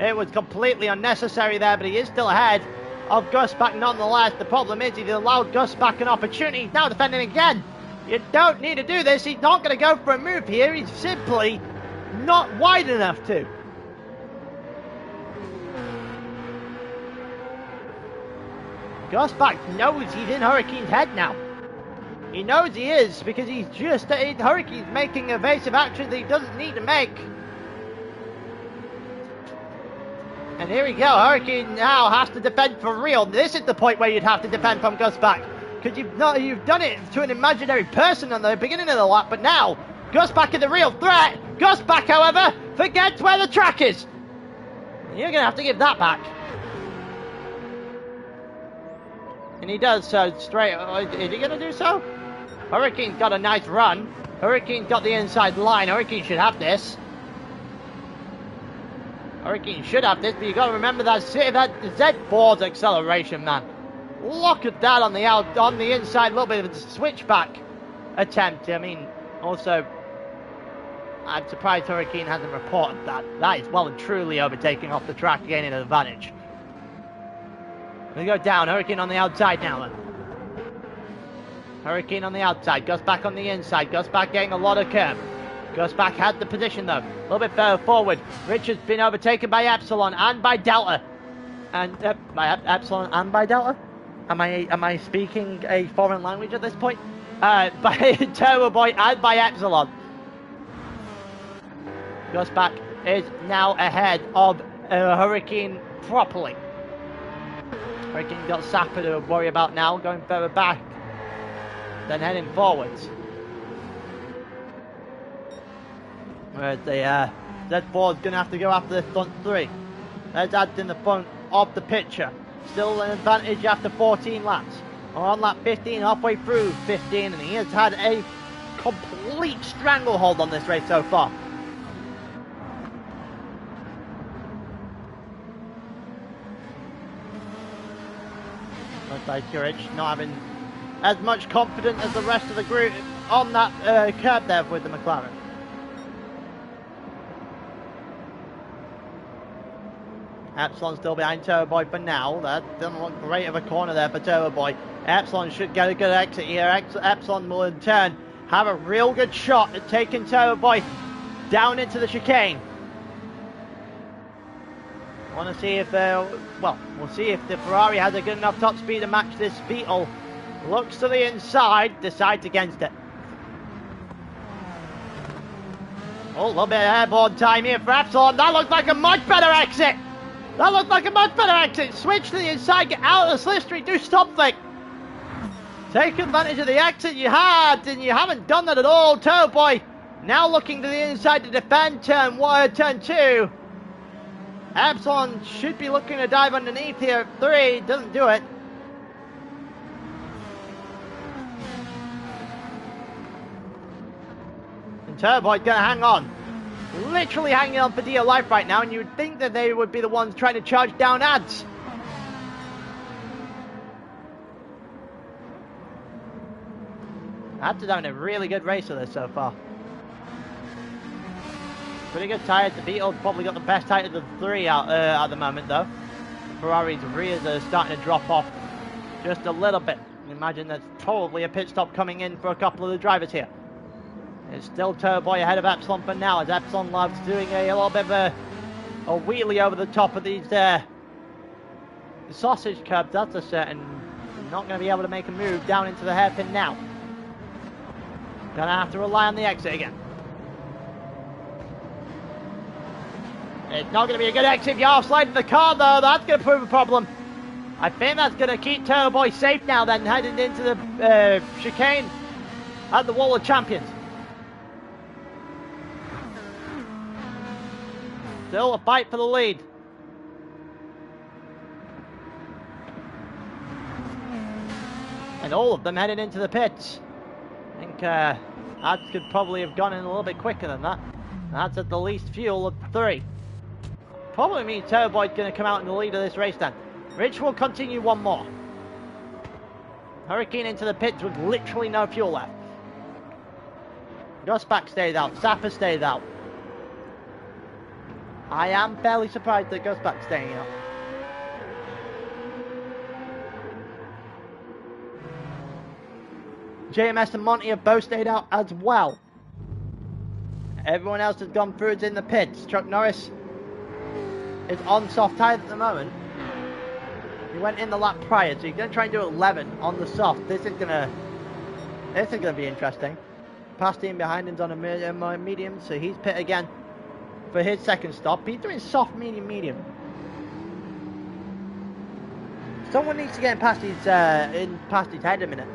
It was completely unnecessary there, but he is still ahead of Gusbach nonetheless. The problem is he's allowed Gusbach an opportunity. He's now defending again. You don't need to do this. He's not going to go for a move here. He's simply not wide enough to. Gusbach knows he's in Hurricane's head now. He knows he is because he's just Hurricane's making evasive actions that he doesn't need to make. And here we go. Hurricane now has to defend for real. This is the point where you'd have to defend from Gusbach, because you've done it to an imaginary person on the beginning of the lap, but now Gusbach is the real threat. Gusbach, however, forgets where the track is. You're going to have to give that back. And he does so straight. Is he going to do so? Hurricane's got a nice run. Hurricane's got the inside line. Hurricane should have this. Hurricane should have this, but you've got to remember that Z4's acceleration, man. Look at that on the inside, a little bit of a switchback attempt. I mean, also, I'm surprised Hurricane hasn't reported that. That is well and truly overtaking off the track, gaining an advantage. We go down. Hurricane on the outside now then. Hurricane on the outside. Gusbach on the inside. Gusbach getting a lot of curb. Gusbach had the position though. A little bit further forward. Richard's been overtaken by Epsilon and by Delta. And by Epsilon and by Delta? Am I speaking a foreign language at this point? By Turbo Boy and by Epsilon. Gusbach is now ahead of Hurricane properly. Hurricane got Sapper to worry about now, going further back, then heading forwards. Whereas the Z4 is going to have to go after the front three. There's Ads in the front of the picture. Still an advantage after 14 laps. We're on lap 15, halfway through 15, and he has had a complete stranglehold on this race so far. Looks like Kurich not having as much confidence as the rest of the group on that curb there with the McLaren. Epsilon still behind Turbo Boy for now. That doesn't look great of a corner there for Turbo Boy. Epsilon should get a good exit here. Epsilon will in turn have a real good shot at taking Turbo Boy down into the chicane. I want to see if, well, we'll see if the Ferrari has a good enough top speed to match this Beetle. Looks to the inside, decides against it. Oh, a little bit of airborne time here for Epsilon. That looks like a much better exit. That looks like a much better exit. Switch to the inside, get out of the slipstream, do something. Take advantage of the exit you had, and you haven't done that at all. Turbo Boy now looking to the inside to defend turn 2. Epsilon should be looking to dive underneath here at 3, doesn't do it. And Turbo Boy's going to hang on. Literally hanging on for dear life right now, and you would think that they would be the ones trying to charge down ads. Ads are having a really good race with this so far. Pretty good tyres. The Beetle's probably got the best tyres of the 3 out at the moment, though. Ferrari's rears are starting to drop off just a little bit. Imagine there's probably a pit stop coming in for a couple of the drivers here. It's still Turbo Boy ahead of Epsilon for now, as Epsilon loves doing a little bit of a wheelie over the top of these sausage curbs. That's a certain. Not going to be able to make a move down into the hairpin now. Gonna have to rely on the exit again. It's not going to be a good exit if you half-slide the car, though. That's going to prove a problem. I think that's going to keep Turbo Boy safe now, then, heading into the chicane at the Wall of Champions. Still a fight for the lead. And all of them heading into the pits. I think that could probably have gone in a little bit quicker than that. That's at the least fuel of 3. Probably means Turbo Boy's going to come out in the lead of this race then. Rich will continue one more. Hurricane into the pits with literally no fuel left. Gusback stays out. Sapper stays out. I am fairly surprised that Gusback's staying out. JMS and Monty have both stayed out as well. Everyone else has gone through, is in the pits. Chuck Norris is on soft tyres at the moment. He went in the lap prior, so he's going to try and do 11 on the soft. This is going to be interesting. Pastine behind him's on a medium, so he's pit again for his second stop. He's doing soft, medium, medium. Someone needs to get past his head in a minute.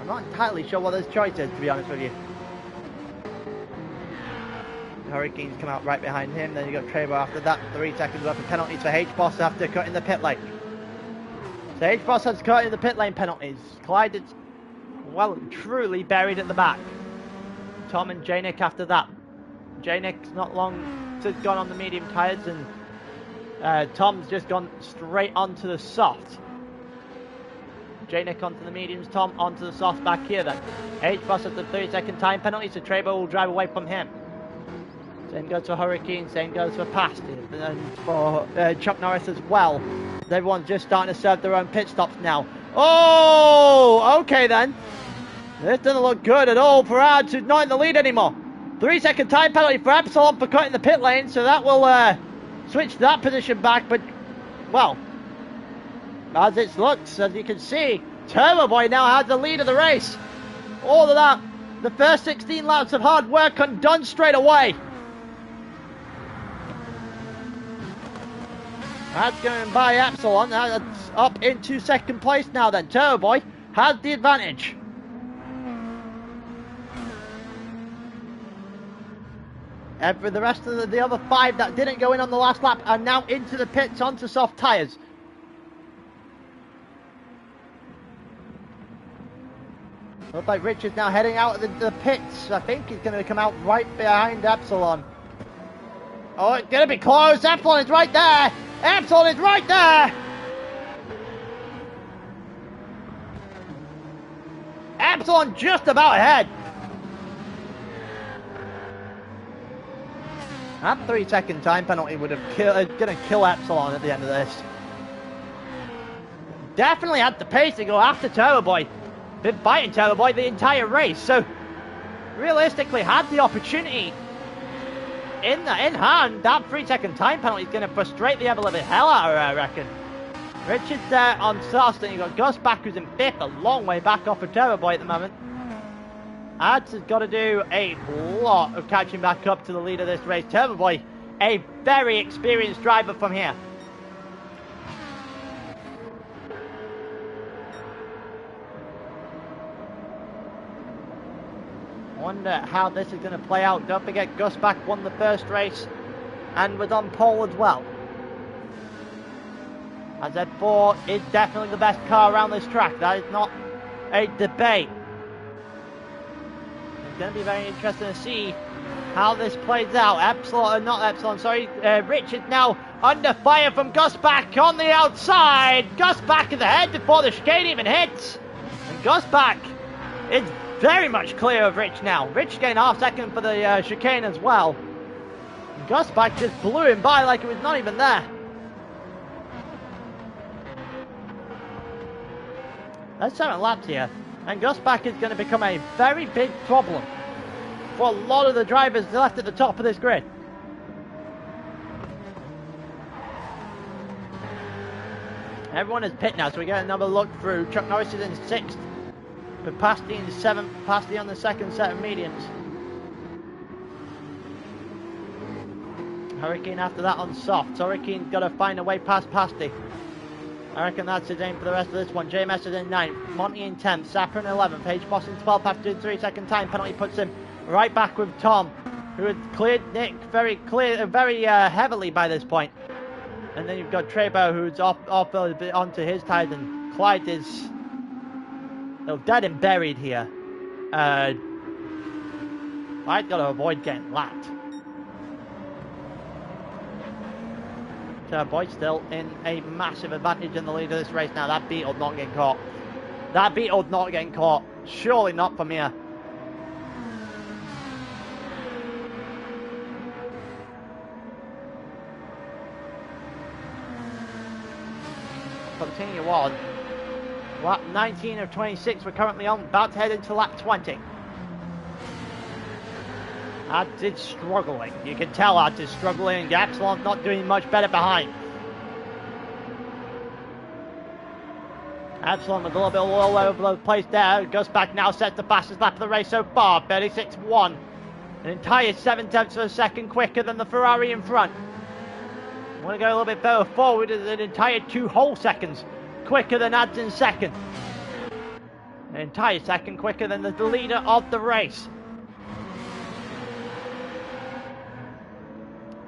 I'm not entirely sure what his choice is, to be honest with you. Hurricanes come out right behind him. Then you got Trevor after that. 3 seconds left, and penalties for H-Boss after cutting the pit lane. So H-Boss has cut in the pit lane penalties. Clyde is, well, truly buried at the back. Tom and J-Nick after that. J-Nick's not long since gone on the medium tyres, and Tom's just gone straight onto the soft. J-Nick onto the mediums, Tom onto the softs back here then. H-Boss at the 30-second time penalty, so Trebo will drive away from him. Same goes for Hurricane, same goes for Pasty, and for Chuck Norris as well. Everyone's just starting to serve their own pit stops now. Oh, okay then. This doesn't look good at all for Ads, who's not in the lead anymore. 3-second time penalty for Epsilon for cutting the pit lane, so that will switch that position back, but, well, as it looks, as you can see, Turbo Boy now has the lead of the race. All of that, the first 16 laps of hard work undone straight away. That's going by Epsilon. That's up into second place now then. Turbo Boy has the advantage. And for the rest of the other 5 that didn't go in on the last lap are now into the pits onto soft tyres. Looks like Rich is now heading out of the pits. I think he's going to come out right behind Epsilon. Oh, it's going to be close. Epsilon is right there. Epsilon is right there. Epsilon just about ahead. That 3-second time penalty would have going to kill Epsilon at the end of this. Definitely had the pace to go after Turbo Boy. Been fighting Turbo Boy the entire race, so realistically had the opportunity in hand. That 3-second time penalty is going to frustrate the ever-living hell out of her, I reckon. Richard's there on soft, and you've got Gus back, who's in 5th, a long way back off of Turbo Boy at the moment. Ads has got to do a lot of catching back up to the lead of this race. Turbo Boy, a very experienced driver from here. Wonder how this is going to play out. Don't forget, Gus back won the first race and was on pole as well. Z4 is definitely the best car around this track. That is not a debate. It's going to be very interesting to see how this plays out. Rich is now under fire from Gus back on the outside. Gus back is ahead before the chicane even hits. And Gus back is very much clear of Rich now. Rich gained half second for the chicane as well. And Gus back just blew him by like it was not even there. That's 7 laps here, and Gus back is going to become a very big problem for a lot of the drivers left at the top of this grid. Everyone is pit now, so we get another look through. Chuck Norris is in 6th, with Pasty in 7th, Pasty on the second set of mediums. Hurricane after that on soft, so Hurricane's got to find a way past Pasty. I reckon that's his aim for the rest of this one. JMS is in 9th, Monty in 10th, Sapper in 11th, Page Moss in 12th after 3-second time penalty puts him right back with Tom, who had cleared Nick very heavily by this point. And then you've got Trebo, who's off a bit onto his tires, and Clyde is dead and buried here. Clyde's got to avoid getting lapped. Boy still in a massive advantage in the lead of this race now. That Beetle not getting caught. That Beetle not getting caught. Surely not from here. Continue on. Lap 19 of 26 we're currently on. About to head into lap 20. Ads is struggling. You can tell Ads is struggling, and Epsilon's not doing much better behind. Epsilon with a little bit all over the place there. Gus back now sets the fastest lap of the race so far. 36.1. An entire 7/10 of a second quicker than the Ferrari in front. Want to go a little bit further forward, an entire 2 whole seconds quicker than Ads in second. An entire second quicker than the leader of the race.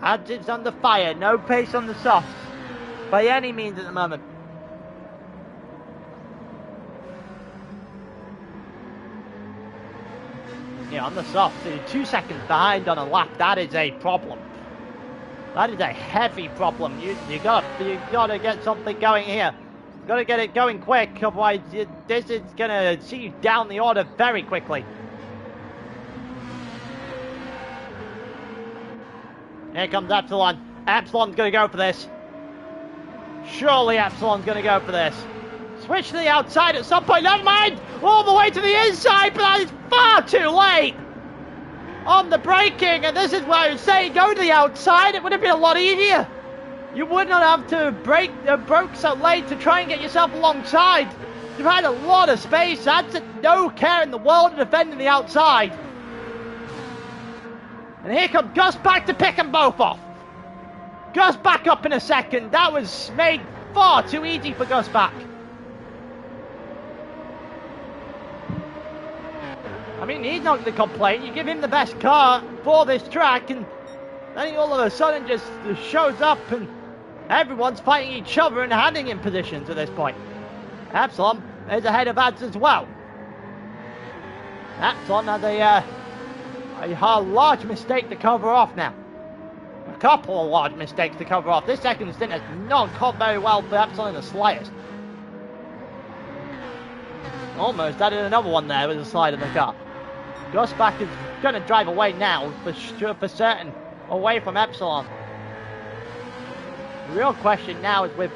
Ads is under fire, no pace on the softs by any means at the moment. Yeah, on the softs, 2 seconds behind on a lap. That is a problem. That is a heavy problem. You gotta get something going here. You gotta get it going quick, otherwise this is gonna see you down the order very quickly. Here comes Epsilon. Epsilon's going to go for this. Surely Epsilon's going to go for this. Switch to the outside at some point. Never mind. All the way to the inside, but that is far too late on the braking. And this is why I was saying go to the outside. It would have been a lot easier. You would not have to brake so late to try and get yourself alongside. You've had a lot of space. That's no care in the world of defending the outside. And here comes Gus back to pick them both off. Gus back up in a second. That was made far too easy for Gus back. I mean, he's not going to complain. You give him the best car for this track, and then he all of a sudden just shows up, and everyone's fighting each other and handing him positions at this point. Epsilon is ahead of Ads as well. Epsilon has a large mistake to cover off now. A couple of large mistakes to cover off. This second stint has not gone very well for Epsilon in the slightest. Almost added another one there with a slide in the car. Gus back is going to drive away now, for certain, away from Epsilon. The real question now is with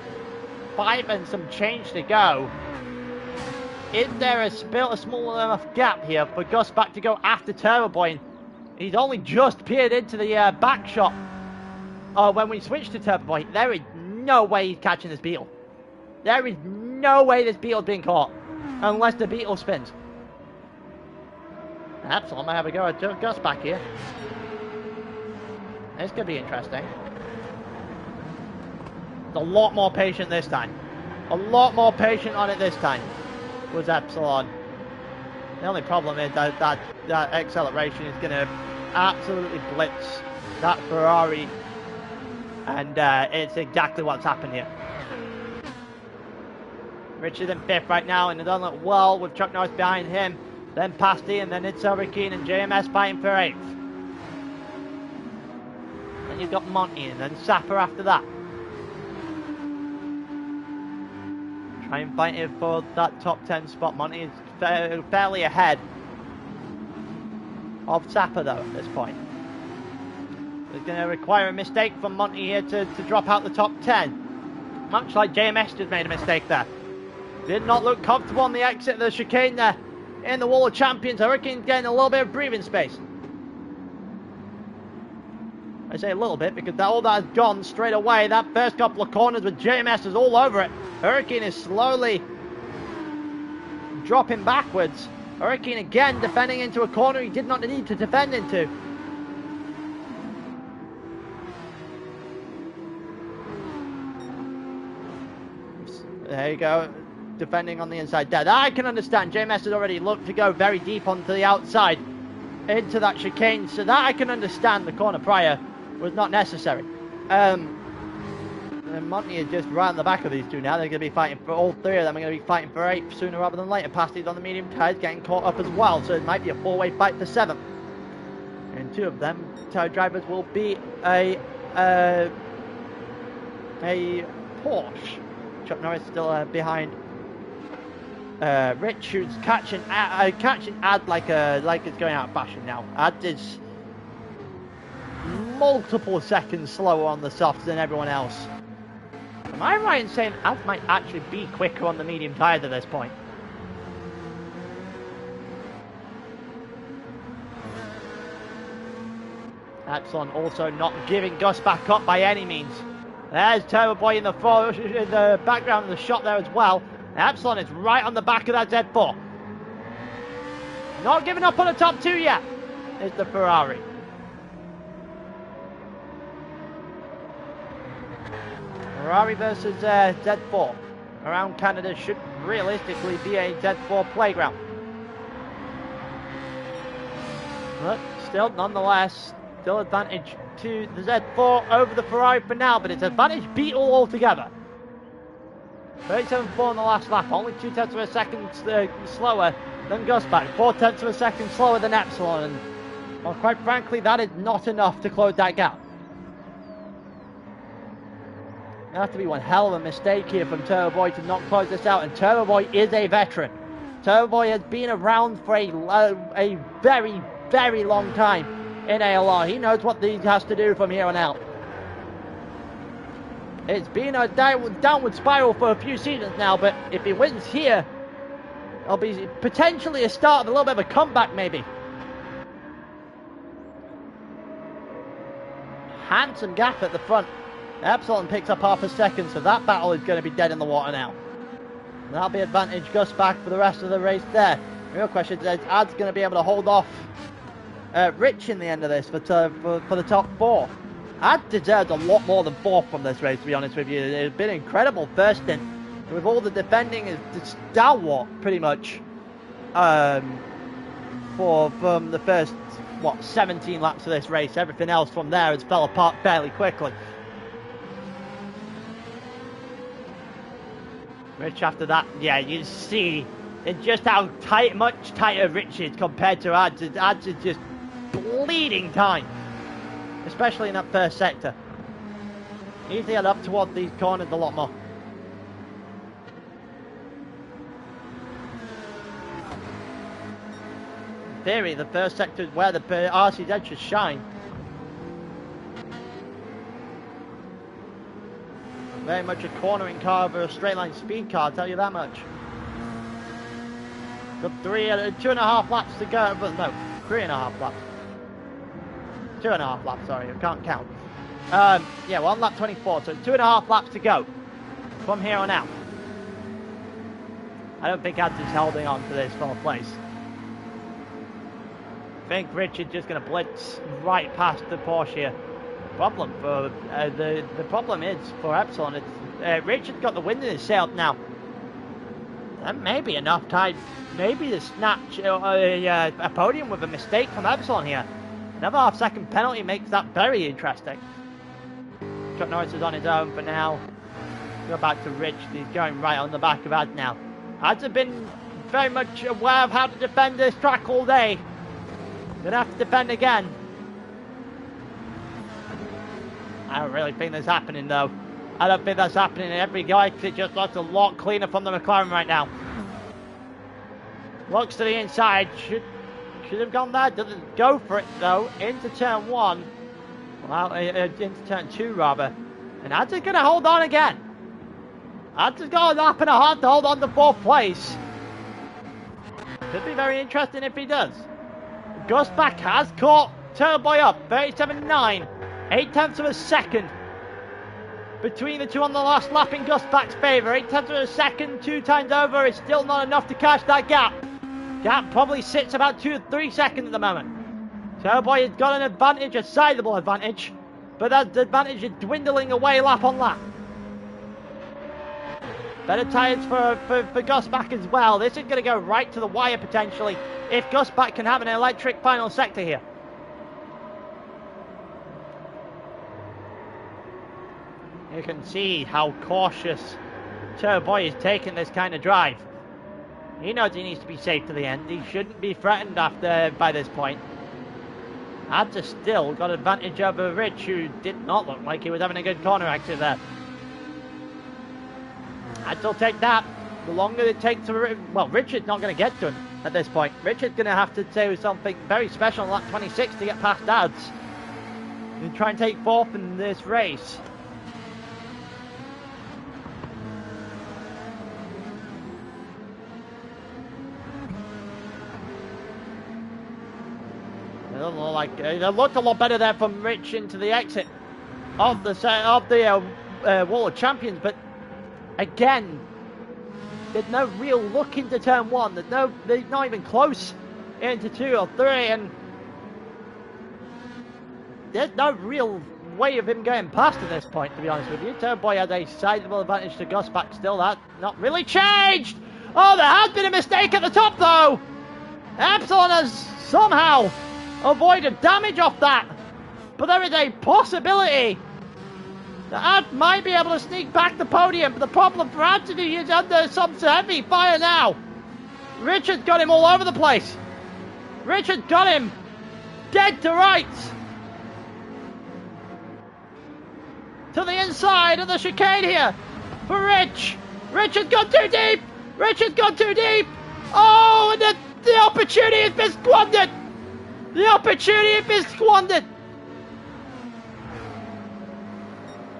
5 and some change to go, is there a small enough gap here for Gusbach to go after Turbo Boy? He's only just peered into the back shot. When we switch to Turbo Boy, there is no way he's catching this Beetle. There is no way this Beetle's being caught. Unless the Beetle spins. Epsilon might have a go at Gusbach here. This could be interesting. It's a lot more patient this time. A lot more patient on it this time. Was Epsilon. The only problem is that acceleration is going to absolutely blitz that Ferrari. And it's exactly what's happened here. Richard's in 5th right now, and it doesn't look well with Chuck Norris behind him. Then Pasty, and then it's Hurricane and JMS fighting for 8th. Then you've got Monty, and then Sapper after that. Try and fight it for that top 10 spot. Monty is fairly ahead of Sapper though at this point. It's going to require a mistake from Monty here to drop out the top 10. Much like JMS just made a mistake there. Did not look comfortable on the exit of the chicane there. In the Wall of Champions, Hurricane's getting a little bit of breathing space. I say a little bit because all that has gone straight away. That first couple of corners with JMS is all over it. Hurricane is slowly dropping backwards. Hurricane again defending into a corner he did not need to defend into. There you go. Defending on the inside there. That I can understand. JMS has already looked to go very deep onto the outside into that chicane, so that I can understand the corner prior was not necessary. And Monty is just right on the back of these two now. They're going to be fighting for all three of them. Are going to be fighting for 8th sooner rather than later. Pasty's on the medium tires, getting caught up as well, so it might be a 4-way fight for 7th. And 2 of them tire drivers will be a Porsche. Chuck Norris still behind Rich, who's catching Ad like it's going out of fashion now. Ad is multiple seconds slower on the softs than everyone else. Am I right in saying Ad might actually be quicker on the medium tires at this point? Epsilon also not giving Gus back up by any means. There's Turbo Boy in the background of the shot there as well. Epsilon is right on the back of that Z4. Not giving up on the top 2 yet. Is the Ferrari. Ferrari versus Z4. Around Canada should realistically be a Z4 playground. But still, nonetheless, still advantage to the Z4 over the Ferrari for now, but it's advantage Beetle altogether. 37.4 in the last lap, only 0.2 of a second slower than Gusbach, 0.4 of a second slower than Epsilon, and well, quite frankly, that is not enough to close that gap. There has to be one hell of a mistake here from Turbo Boy to not close this out, and Turbo Boy is a veteran. Turbo Boy has been around for a very, very long time in ALR. He knows what he has to do from here on out. It's been a downward spiral for a few seasons now, but if he wins here, it'll be potentially a start of a little bit of a comeback maybe. Handsome gap at the front. Epsilon picks up half a second, so that battle is going to be dead in the water now. And that'll be advantage Gusbach for the rest of the race there. The real question is, Ad's going to be able to hold off Rich in the end of this for the top 4. Ad deserves a lot more than 4th from this race, to be honest with you. It's been incredible first stint. With all the defending, it's stalwart, pretty much, from the first, 17 laps of this race. Everything else from there has fell apart fairly quickly. Rich after that, yeah, you see just how much tighter Rich is compared to Ads. Ads is just bleeding time. Especially in that first sector. Needs to head up towards these corners a lot more. In theory, the first sector is where the RCZ should shine. Very much a cornering car over a straight line speed car, I'll tell you that much. Got 2.5 laps to go. But no, 3.5 laps. 2.5 laps, sorry, I can't count. Yeah, 1 lap 24, so 2.5 laps to go from here on out. I don't think Ads is holding on to this 4th place. I think Richard's just going to blitz right past the Porsche here. Problem for the problem is for Epsilon. It's Richard's got the wind in his sail now. That may be enough time, maybe to snatch a podium with a mistake from Epsilon here. Another half-second penalty makes that very interesting. Chuck Norris is on his own for now. Go back to Rich. He's going right on the back of Ads now. Ads have been very much aware of how to defend this track all day. Gonna have to defend again. I don't really think that's happening though. I don't think that's happening in every guy because it just looks a lot cleaner from the McLaren right now. Looks to the inside. Should have gone there. Doesn't go for it though. Into turn 1. Well, into turn 2 rather. And Ads is going to hold on again. Ads has got a lap and a half to hold on to 4th place. Could be very interesting if he does. Gusbach has caught Turbo Boy up. 37.9. 8/10 of a second. Between the two on the last lap in Gusbach's favour. 8/10 of a second. 2 times over. It's still not enough to catch that gap. Gap probably sits about 2 or 3 seconds at the moment. Turbo Boy has got an advantage, a sizable advantage. But that advantage is dwindling away lap on lap. Better tyres for Gusbach as well. This is going to go right to the wire potentially if Gusbach can have an electric final sector here. You can see how cautious Turbo Boy is taking this kind of drive. He knows he needs to be safe to the end. He shouldn't be threatened by this point. Ads has still got advantage over Rich, who did not look like he was having a good corner exit there. Ads will take that. The longer it takes to... Well, Richard's not going to get to him at this point. Richard's going to have to do something very special on lap 26 to get past Ads. And try and take 4th in this race. It looked a lot better there from Rich into the exit of the Wall of Champions, but again, there's no real look into turn 1. They're not even close into 2 or 3, and there's no real way of him getting past at this point, to be honest with you. Turbo Boy has a sizable advantage to Gusbach still. That not really changed. Oh, there has been a mistake at the top though. Epsilon has somehow avoided damage off that, but there is a possibility that Ad might be able to sneak back the podium. But the problem for Anthony is under some heavy fire now. Richard's got him all over the place. Richard's got him dead to rights. To the inside of the chicane here for Rich. Richard's gone too deep. Richard's gone too deep. Oh, and the opportunity has been squandered. The opportunity has been squandered.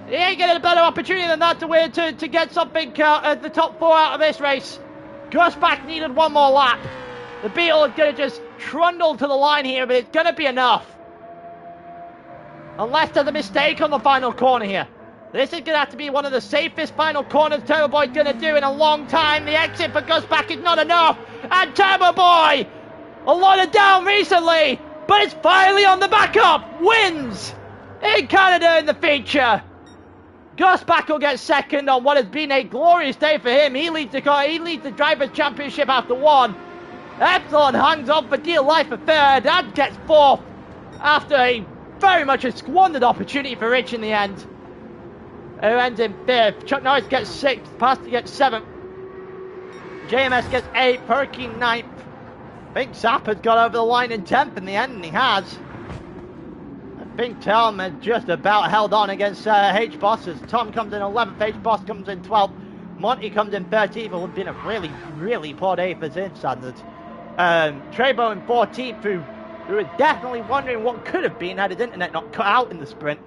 He ain't getting a better opportunity than that to win, to get something at the top 4 out of this race. Gusbach needed 1 more lap. The Beetle is going to just trundle to the line here, but it's going to be enough. Unless there's a mistake on the final corner here. This is going to have to be one of the safest final corners Turbo Boy's going to do in a long time. The exit for Gusbach is not enough. And Turbo Boy, a lot of down recently, but it's finally on the back up. Wins in Canada in the feature. Gusbach will get second on what has been a glorious day for him. He leads the Drivers' Championship after 1. Epsilon hangs on for dear life for 3rd. And gets 4th after a very much a squandered opportunity for Rich in the end. Who ends in 5th. Chuck Norris gets 6th. Pastor gets 7th. JMS gets 8th. Perky 9th. I think Zappa's got over the line in 10th in the end, and he has. I think Tom has just about held on against H-Boss, as Tom comes in 11th, H-Boss comes in 12th, Monty comes in 13th. It would have been a really, really poor day for his standards. Trebo in 14th, who was definitely wondering what could have been had his internet not cut out in the sprint.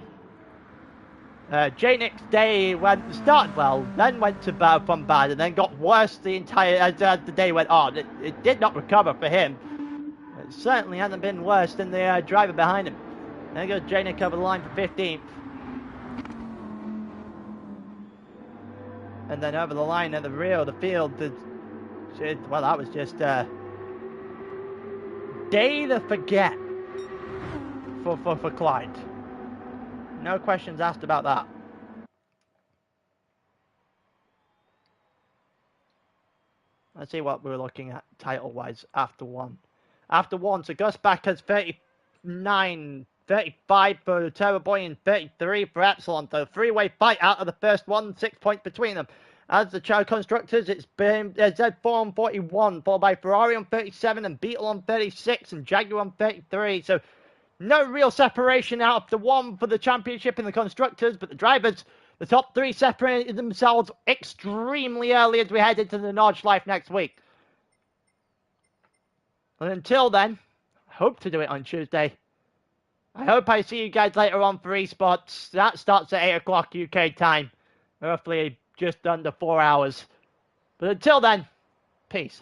J-Nick's day started well, then went to bad from bad, and then got worse the entire as the day went on. It did not recover for him. It certainly hasn't been worse than the driver behind him. There goes J-Nick over the line for 15th. And then over the line at the rear of the field, well, that was just a day to forget for Clyde. No questions asked about that. Let's see what we're looking at title-wise after one. After one, so Gus back has 39, 35 for Turbo Boy and 33 for Epsilon. So three-way fight out of the first one, 6 points between them. As the child constructors, it's been Z4 on 41, followed by Ferrari on 37 and Beetle on 36 and Jaguar on 33. So no real separation out of the one for the championship in the constructors, but the drivers, the top three separated themselves extremely early as we head into the Nordschleife next week. And until then, hope to do it on Tuesday. I hope I see you guys later on for eSports. That starts at 8 o'clock UK time. Roughly just under 4 hours. But until then, peace.